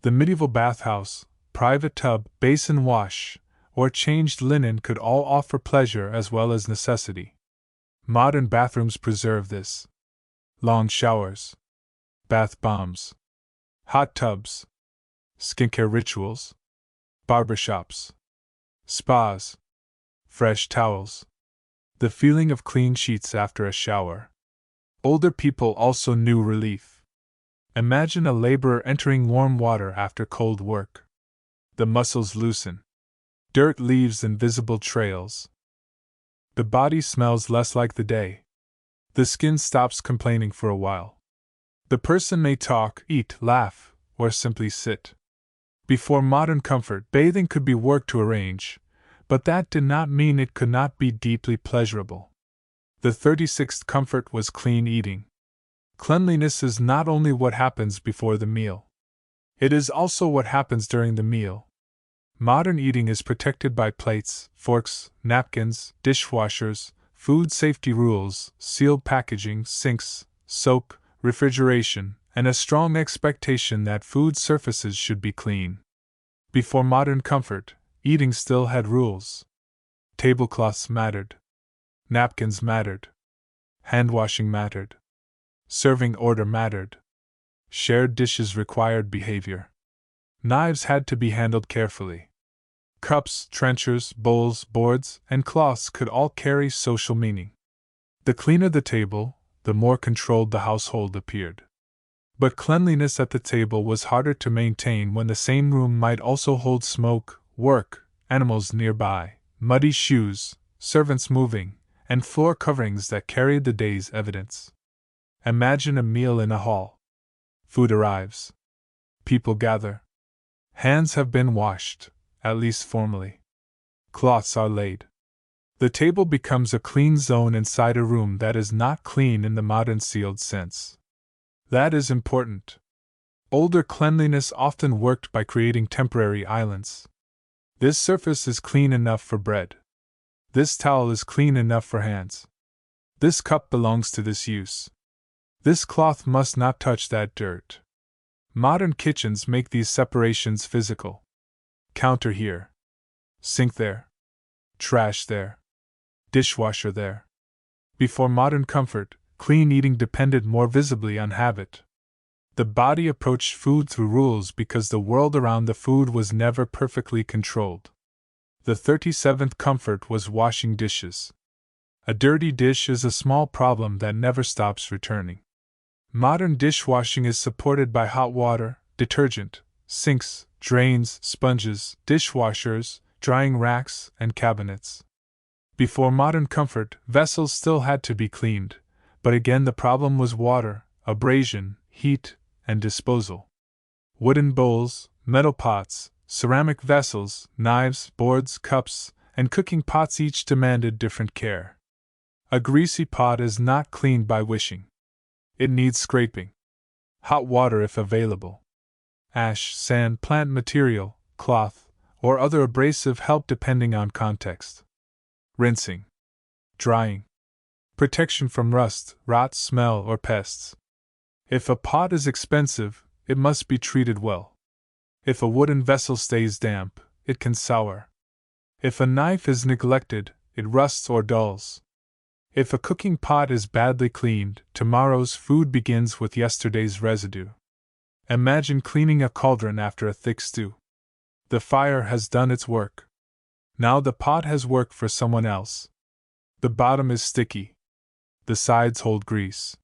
[SPEAKER 1] The medieval bathhouse, private tub, basin wash, or changed linen could all offer pleasure as well as necessity. Modern bathrooms preserve this. Long showers, bath bombs, hot tubs, skincare rituals, barbershops, spas, fresh towels, the feeling of clean sheets after a shower. Older people also knew relief. Imagine a laborer entering warm water after cold work. The muscles loosen. Dirt leaves invisible trails. The body smells less like the day. The skin stops complaining for a while. The person may talk, eat, laugh, or simply sit. Before modern comfort, bathing could be work to arrange, but that did not mean it could not be deeply pleasurable. The 36th comfort was clean eating. Cleanliness is not only what happens before the meal. It is also what happens during the meal. Modern eating is protected by plates, forks, napkins, dishwashers, food safety rules, sealed packaging, sinks, soap, refrigeration, and a strong expectation that food surfaces should be clean. Before modern comfort, eating still had rules. Tablecloths mattered. Napkins mattered. Handwashing mattered. Serving order mattered. Shared dishes required behavior. Knives had to be handled carefully. Cups, trenchers, bowls, boards, and cloths could all carry social meaning. The cleaner the table, the more controlled the household appeared. But cleanliness at the table was harder to maintain when the same room might also hold smoke, work, animals nearby, muddy shoes, servants moving, and floor coverings that carried the day's evidence. Imagine a meal in a hall. Food arrives. People gather. Hands have been washed, at least formally. Cloths are laid. The table becomes a clean zone inside a room that is not clean in the modern sealed sense. That is important. Older cleanliness often worked by creating temporary islands. This surface is clean enough for bread. This towel is clean enough for hands. This cup belongs to this use. This cloth must not touch that dirt. Modern kitchens make these separations physical. Counter here. Sink there. Trash there. Dishwasher there. Before modern comfort, clean eating depended more visibly on habit. The body approached food through rules because the world around the food was never perfectly controlled. The 37th comfort was washing dishes. A dirty dish is a small problem that never stops returning. Modern dishwashing is supported by hot water, detergent, sinks, drains, sponges, dishwashers, drying racks, and cabinets. Before modern comfort, vessels still had to be cleaned, but again the problem was water, abrasion, heat, and disposal. Wooden bowls, metal pots, ceramic vessels, knives, boards, cups, and cooking pots each demanded different care. A greasy pot is not cleaned by wishing. It needs scraping. Hot water if available. Ash, sand, plant material, cloth, or other abrasive help depending on context. Rinsing. Drying. Protection from rust, rot, smell, or pests. If a pot is expensive, it must be treated well. If a wooden vessel stays damp, it can sour. If a knife is neglected, it rusts or dulls. If a cooking pot is badly cleaned, tomorrow's food begins with yesterday's residue. Imagine cleaning a cauldron after a thick stew. The fire has done its work. Now the pot has work for someone else. The bottom is sticky. The sides hold grease.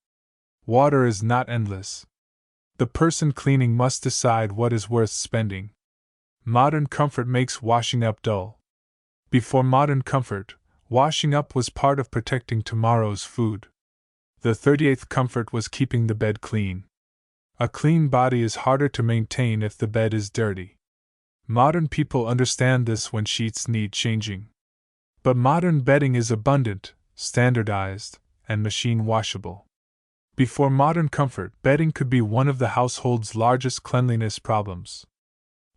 [SPEAKER 1] Water is not endless. The person cleaning must decide what is worth spending. Modern comfort makes washing up dull. Before modern comfort, washing up was part of protecting tomorrow's food. The 38th comfort was keeping the bed clean. A clean body is harder to maintain if the bed is dirty. Modern people understand this when sheets need changing. But modern bedding is abundant, standardized, and machine washable. Before modern comfort, bedding could be one of the household's largest cleanliness problems.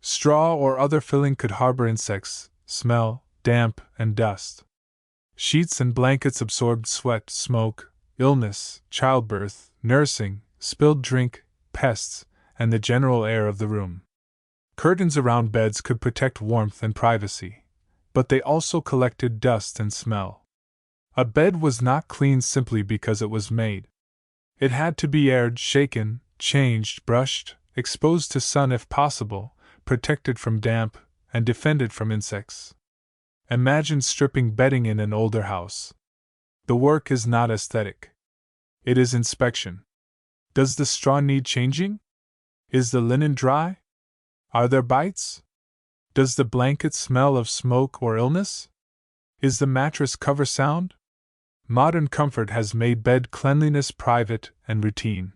[SPEAKER 1] Straw or other filling could harbor insects, smell, damp, and dust. Sheets and blankets absorbed sweat, smoke, illness, childbirth, nursing, spilled drink, pests, and the general air of the room. Curtains around beds could protect warmth and privacy, but they also collected dust and smell. A bed was not clean simply because it was made. It had to be aired, shaken, changed, brushed, exposed to sun if possible, protected from damp, and defended from insects. Imagine stripping bedding in an older house. The work is not aesthetic. It is inspection. Does the straw need changing? Is the linen dry? Are there bites? Does the blanket smell of smoke or illness? Is the mattress cover sound? Modern comfort has made bed cleanliness private and routine.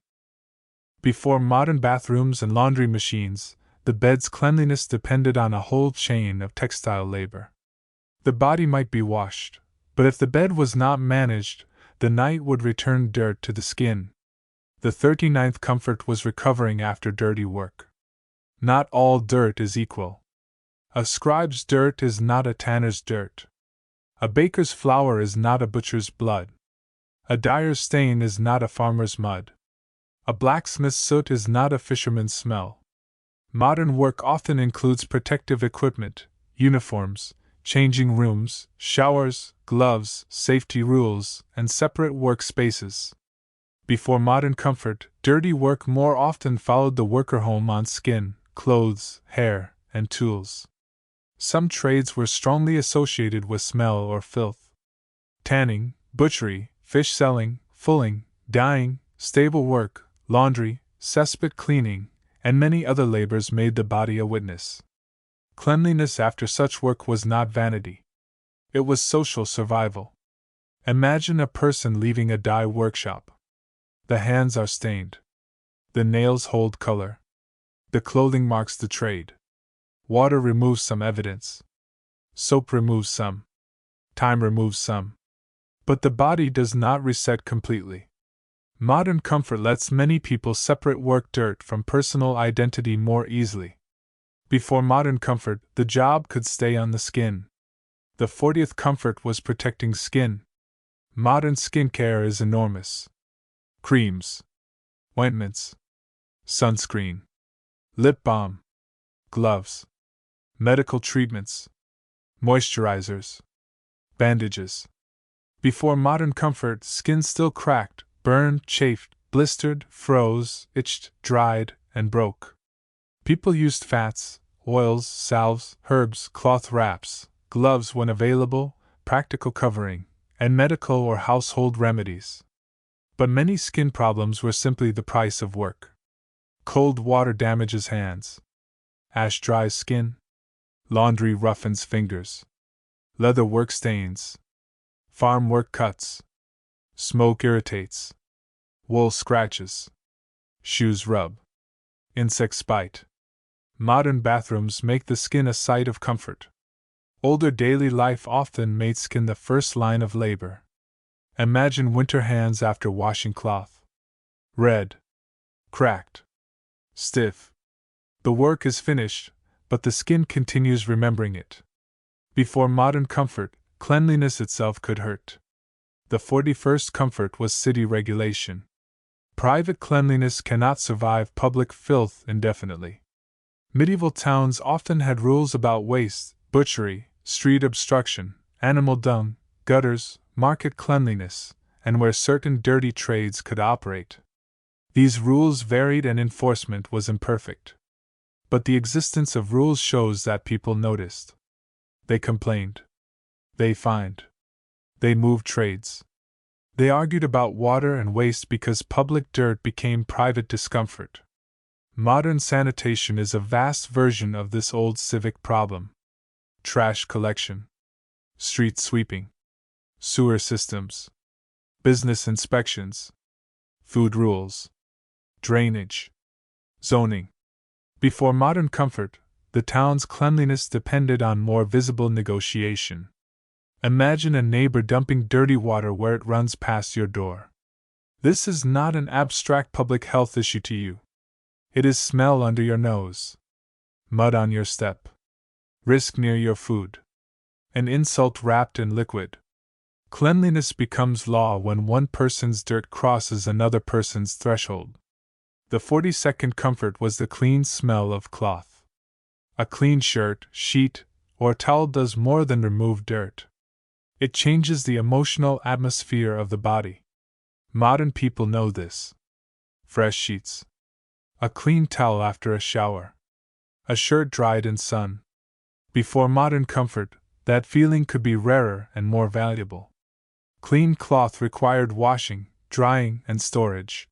[SPEAKER 1] Before modern bathrooms and laundry machines, the bed's cleanliness depended on a whole chain of textile labor. The body might be washed, but if the bed was not managed, the night would return dirt to the skin. The 39th comfort was recovering after dirty work. Not all dirt is equal. A scribe's dirt is not a tanner's dirt. A baker's flour is not a butcher's blood. A dyer's stain is not a farmer's mud. A blacksmith's soot is not a fisherman's smell. Modern work often includes protective equipment, uniforms, changing rooms, showers, gloves, safety rules, and separate workspaces. Before modern comfort, dirty work more often followed the worker home on skin, clothes, hair, and tools. Some trades were strongly associated with smell or filth. Tanning, butchery, fish selling, fulling, dyeing, stable work, laundry, cesspit cleaning, and many other labors made the body a witness. Cleanliness after such work was not vanity. It was social survival. Imagine a person leaving a dye workshop. The hands are stained. The nails hold color. The clothing marks the trade. Water removes some evidence. Soap removes some. Time removes some. But the body does not reset completely. Modern comfort lets many people separate work dirt from personal identity more easily. Before modern comfort, the job could stay on the skin. The 40th comfort was protecting skin. Modern skincare is enormous. Creams, ointments, sunscreen, lip balm, gloves, medical treatments, moisturizers, bandages. Before modern comfort, skin still cracked, burned, chafed, blistered, froze, itched, dried, and broke. People used fats, oils, salves, herbs, cloth wraps, gloves when available, practical covering, and medical or household remedies. But many skin problems were simply the price of work. Cold water damages hands. Ash dries skin. Laundry roughens fingers. Leather work stains. Farm work cuts. Smoke irritates. Wool scratches. Shoes rub. Insects bite. Modern bathrooms make the skin a site of comfort. Older daily life often made skin the first line of labor. Imagine winter hands after washing cloth. Red. Cracked. Stiff. The work is finished, but the skin continues remembering it. Before modern comfort, cleanliness itself could hurt. The 41st comfort was city regulation. Private cleanliness cannot survive public filth indefinitely. Medieval towns often had rules about waste, butchery, street obstruction, animal dung, gutters, market cleanliness, and where certain dirty trades could operate. These rules varied and enforcement was imperfect. But the existence of rules shows that people noticed. They complained. They fined. They moved trades. They argued about water and waste because public dirt became private discomfort. Modern sanitation is a vast version of this old civic problem. Trash collection, street sweeping, sewer systems, business inspections, food rules, drainage, zoning. Before modern comfort, the town's cleanliness depended on more visible negotiation. Imagine a neighbor dumping dirty water where it runs past your door. This is not an abstract public health issue to you. It is smell under your nose, mud on your step, risk near your food, an insult wrapped in liquid. Cleanliness becomes law when one person's dirt crosses another person's threshold. The 42nd comfort was the clean smell of cloth. A clean shirt, sheet, or towel does more than remove dirt. It changes the emotional atmosphere of the body. Modern people know this. Fresh sheets. A clean towel after a shower. A shirt dried in sun. Before modern comfort, that feeling could be rarer and more valuable. Clean cloth required washing, drying, and storage.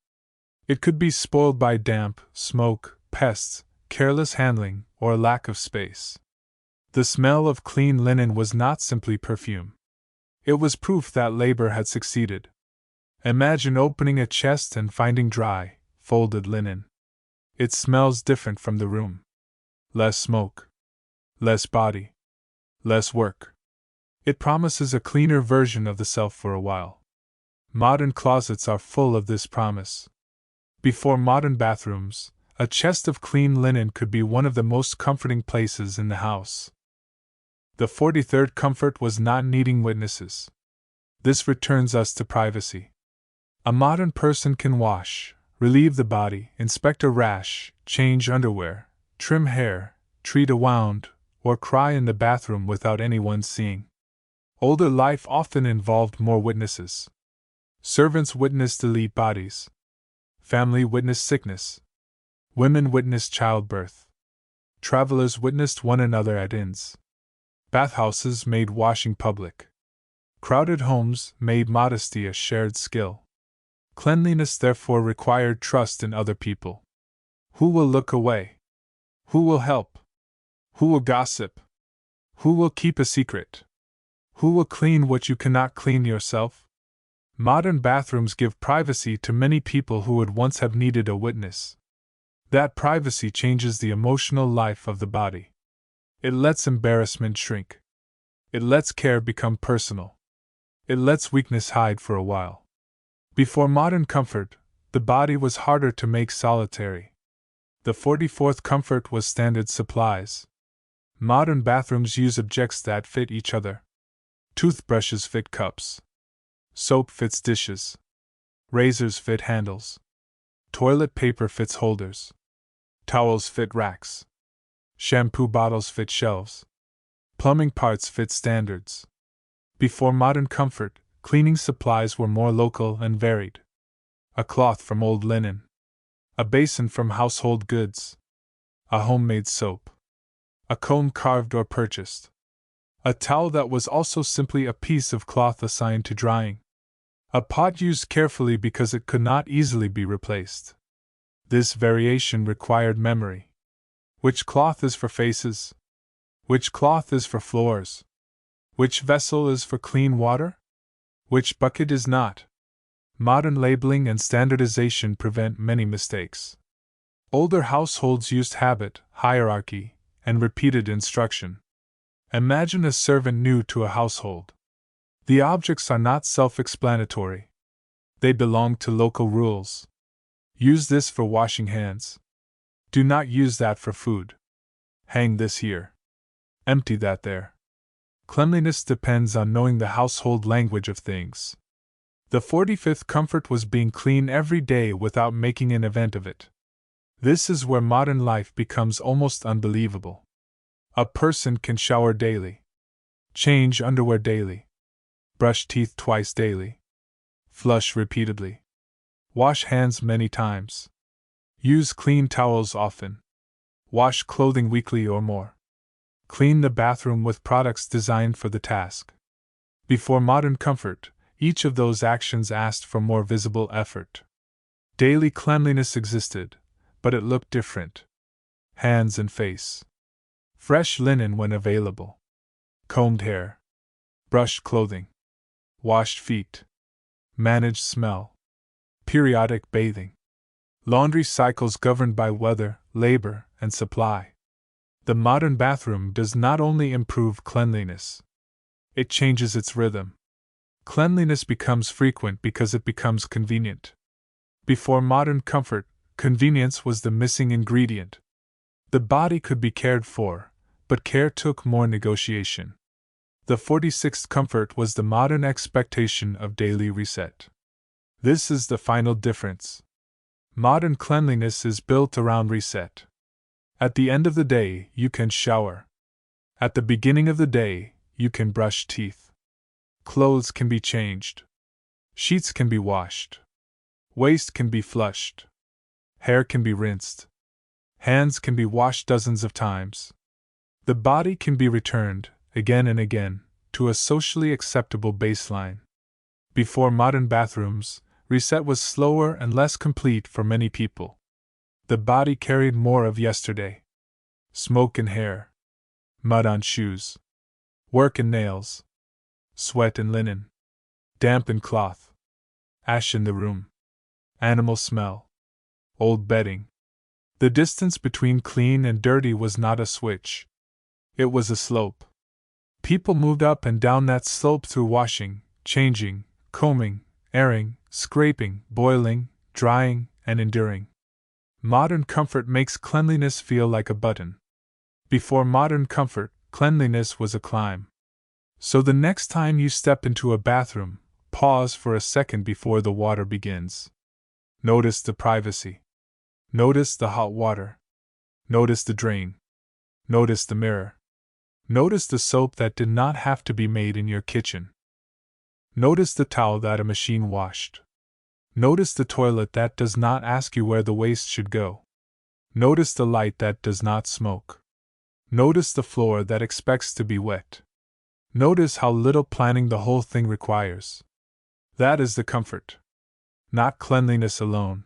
[SPEAKER 1] It could be spoiled by damp, smoke, pests, careless handling, or lack of space. The smell of clean linen was not simply perfume. It was proof that labor had succeeded. Imagine opening a chest and finding dry, folded linen. It smells different from the room. Less smoke. Less body. Less work. It promises a cleaner version of the self for a while. Modern closets are full of this promise. Before modern bathrooms, a chest of clean linen could be one of the most comforting places in the house. The 43rd comfort was not needing witnesses. This returns us to privacy. A modern person can wash, relieve the body, inspect a rash, change underwear, trim hair, treat a wound, or cry in the bathroom without anyone seeing. Older life often involved more witnesses. Servants witnessed delete bodies. Family witnessed sickness. Women witnessed childbirth. Travelers witnessed one another at inns. Bathhouses made washing public. Crowded homes made modesty a shared skill. Cleanliness therefore required trust in other people. Who will look away? Who will help? Who will gossip? Who will keep a secret? Who will clean what you cannot clean yourself? Modern bathrooms give privacy to many people who would once have needed a witness. That privacy changes the emotional life of the body. It lets embarrassment shrink. It lets care become personal. It lets weakness hide for a while. Before modern comfort, the body was harder to make solitary. The 44th comfort was standard supplies. Modern bathrooms use objects that fit each other. Toothbrushes fit cups. Soap fits dishes. Razors fit handles. Toilet paper fits holders. Towels fit racks. Shampoo bottles fit shelves. Plumbing parts fit standards. Before modern comfort, cleaning supplies were more local and varied. A cloth from old linen. A basin from household goods. A homemade soap. A comb carved or purchased. A towel that was also simply a piece of cloth assigned to drying. A pot used carefully because it could not easily be replaced. This variation required memory. Which cloth is for faces? Which cloth is for floors? Which vessel is for clean water? Which bucket is not? Modern labeling and standardization prevent many mistakes. Older households used habit, hierarchy, and repeated instruction. Imagine a servant new to a household. The objects are not self-explanatory. They belong to local rules. Use this for washing hands. Do not use that for food. Hang this here. Empty that there. Cleanliness depends on knowing the household language of things. The 45th comfort was being clean every day without making an event of it. This is where modern life becomes almost unbelievable. A person can shower daily, change underwear daily, brush teeth twice daily, flush repeatedly, wash hands many times, use clean towels often, wash clothing weekly or more, clean the bathroom with products designed for the task. Before modern comfort, each of those actions asked for more visible effort. Daily cleanliness existed, but it looked different. Hands and face. Fresh linen when available. Combed hair. Brushed clothing. Washed feet. Managed smell. Periodic bathing. Laundry cycles governed by weather, labor, and supply. The modern bathroom does not only improve cleanliness, it changes its rhythm. Cleanliness becomes frequent because it becomes convenient. Before modern comfort, convenience was the missing ingredient. The body could be cared for, but care took more negotiation. The 46th comfort was the modern expectation of daily reset. This is the final difference. Modern cleanliness is built around reset. At the end of the day, you can shower. At the beginning of the day, you can brush teeth. Clothes can be changed. Sheets can be washed. Waste can be flushed. Hair can be rinsed. Hands can be washed dozens of times. The body can be returned, again and again, to a socially acceptable baseline. Before modern bathrooms, reset was slower and less complete for many people. The body carried more of yesterday. Smoke in hair. Mud on shoes. Work in nails. Sweat in linen. Damp in cloth. Ash in the room. Animal smell. Old bedding. The distance between clean and dirty was not a switch. It was a slope. People moved up and down that slope through washing, changing, combing, airing, scraping, boiling, drying, and enduring. Modern comfort makes cleanliness feel like a button. Before modern comfort, cleanliness was a climb. So the next time you step into a bathroom, pause for a second before the water begins. Notice the privacy. Notice the hot water. Notice the drain. Notice the mirror. Notice the soap that did not have to be made in your kitchen. Notice the towel that a machine washed. Notice the toilet that does not ask you where the waste should go. Notice the light that does not smoke. Notice the floor that expects to be wet. Notice how little planning the whole thing requires. That is the comfort. Not cleanliness alone.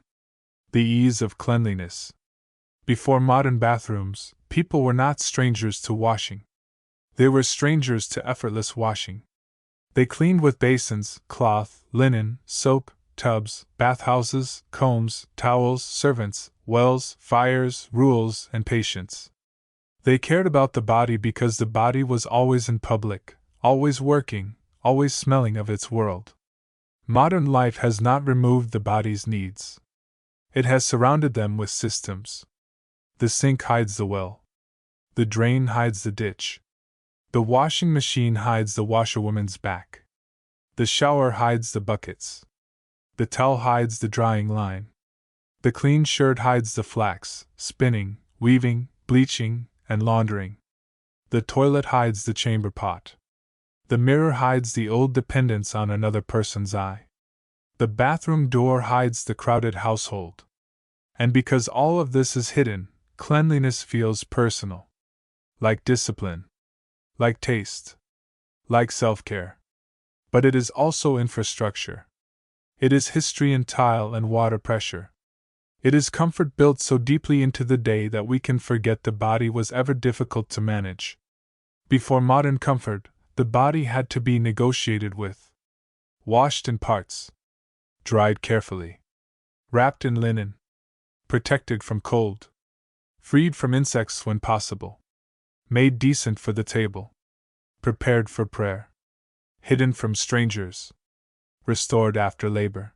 [SPEAKER 1] The ease of cleanliness. Before modern bathrooms, people were not strangers to washing. They were strangers to effortless washing. They cleaned with basins, cloth, linen, soap, tubs, bathhouses, combs, towels, servants, wells, fires, rules, and patience. They cared about the body because the body was always in public, always working, always smelling of its world. Modern life has not removed the body's needs. It has surrounded them with systems. The sink hides the well. The drain hides the ditch. The washing machine hides the washerwoman's back. The shower hides the buckets. The towel hides the drying line. The clean shirt hides the flax, spinning, weaving, bleaching, and laundering. The toilet hides the chamber pot. The mirror hides the old dependence on another person's eye. The bathroom door hides the crowded household. And because all of this is hidden, cleanliness feels personal. Like discipline. Like taste. Like self-care. But it is also infrastructure. It is history in tile and water pressure. It is comfort built so deeply into the day that we can forget the body was ever difficult to manage. Before modern comfort, the body had to be negotiated with. Washed in parts. Dried carefully. Wrapped in linen. Protected from cold. Freed from insects when possible. Made decent for the table. Prepared for prayer. Hidden from strangers. Restored after labor.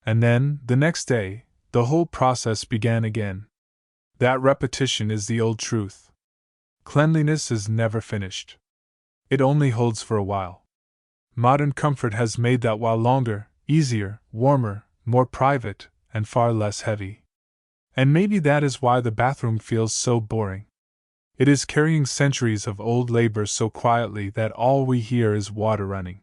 [SPEAKER 1] And then, the next day, the whole process began again. That repetition is the old truth. Cleanliness is never finished. It only holds for a while. Modern comfort has made that while longer, easier, warmer, more private, and far less heavy. And maybe that is why the bathroom feels so boring. It is carrying centuries of old labor so quietly that all we hear is water running.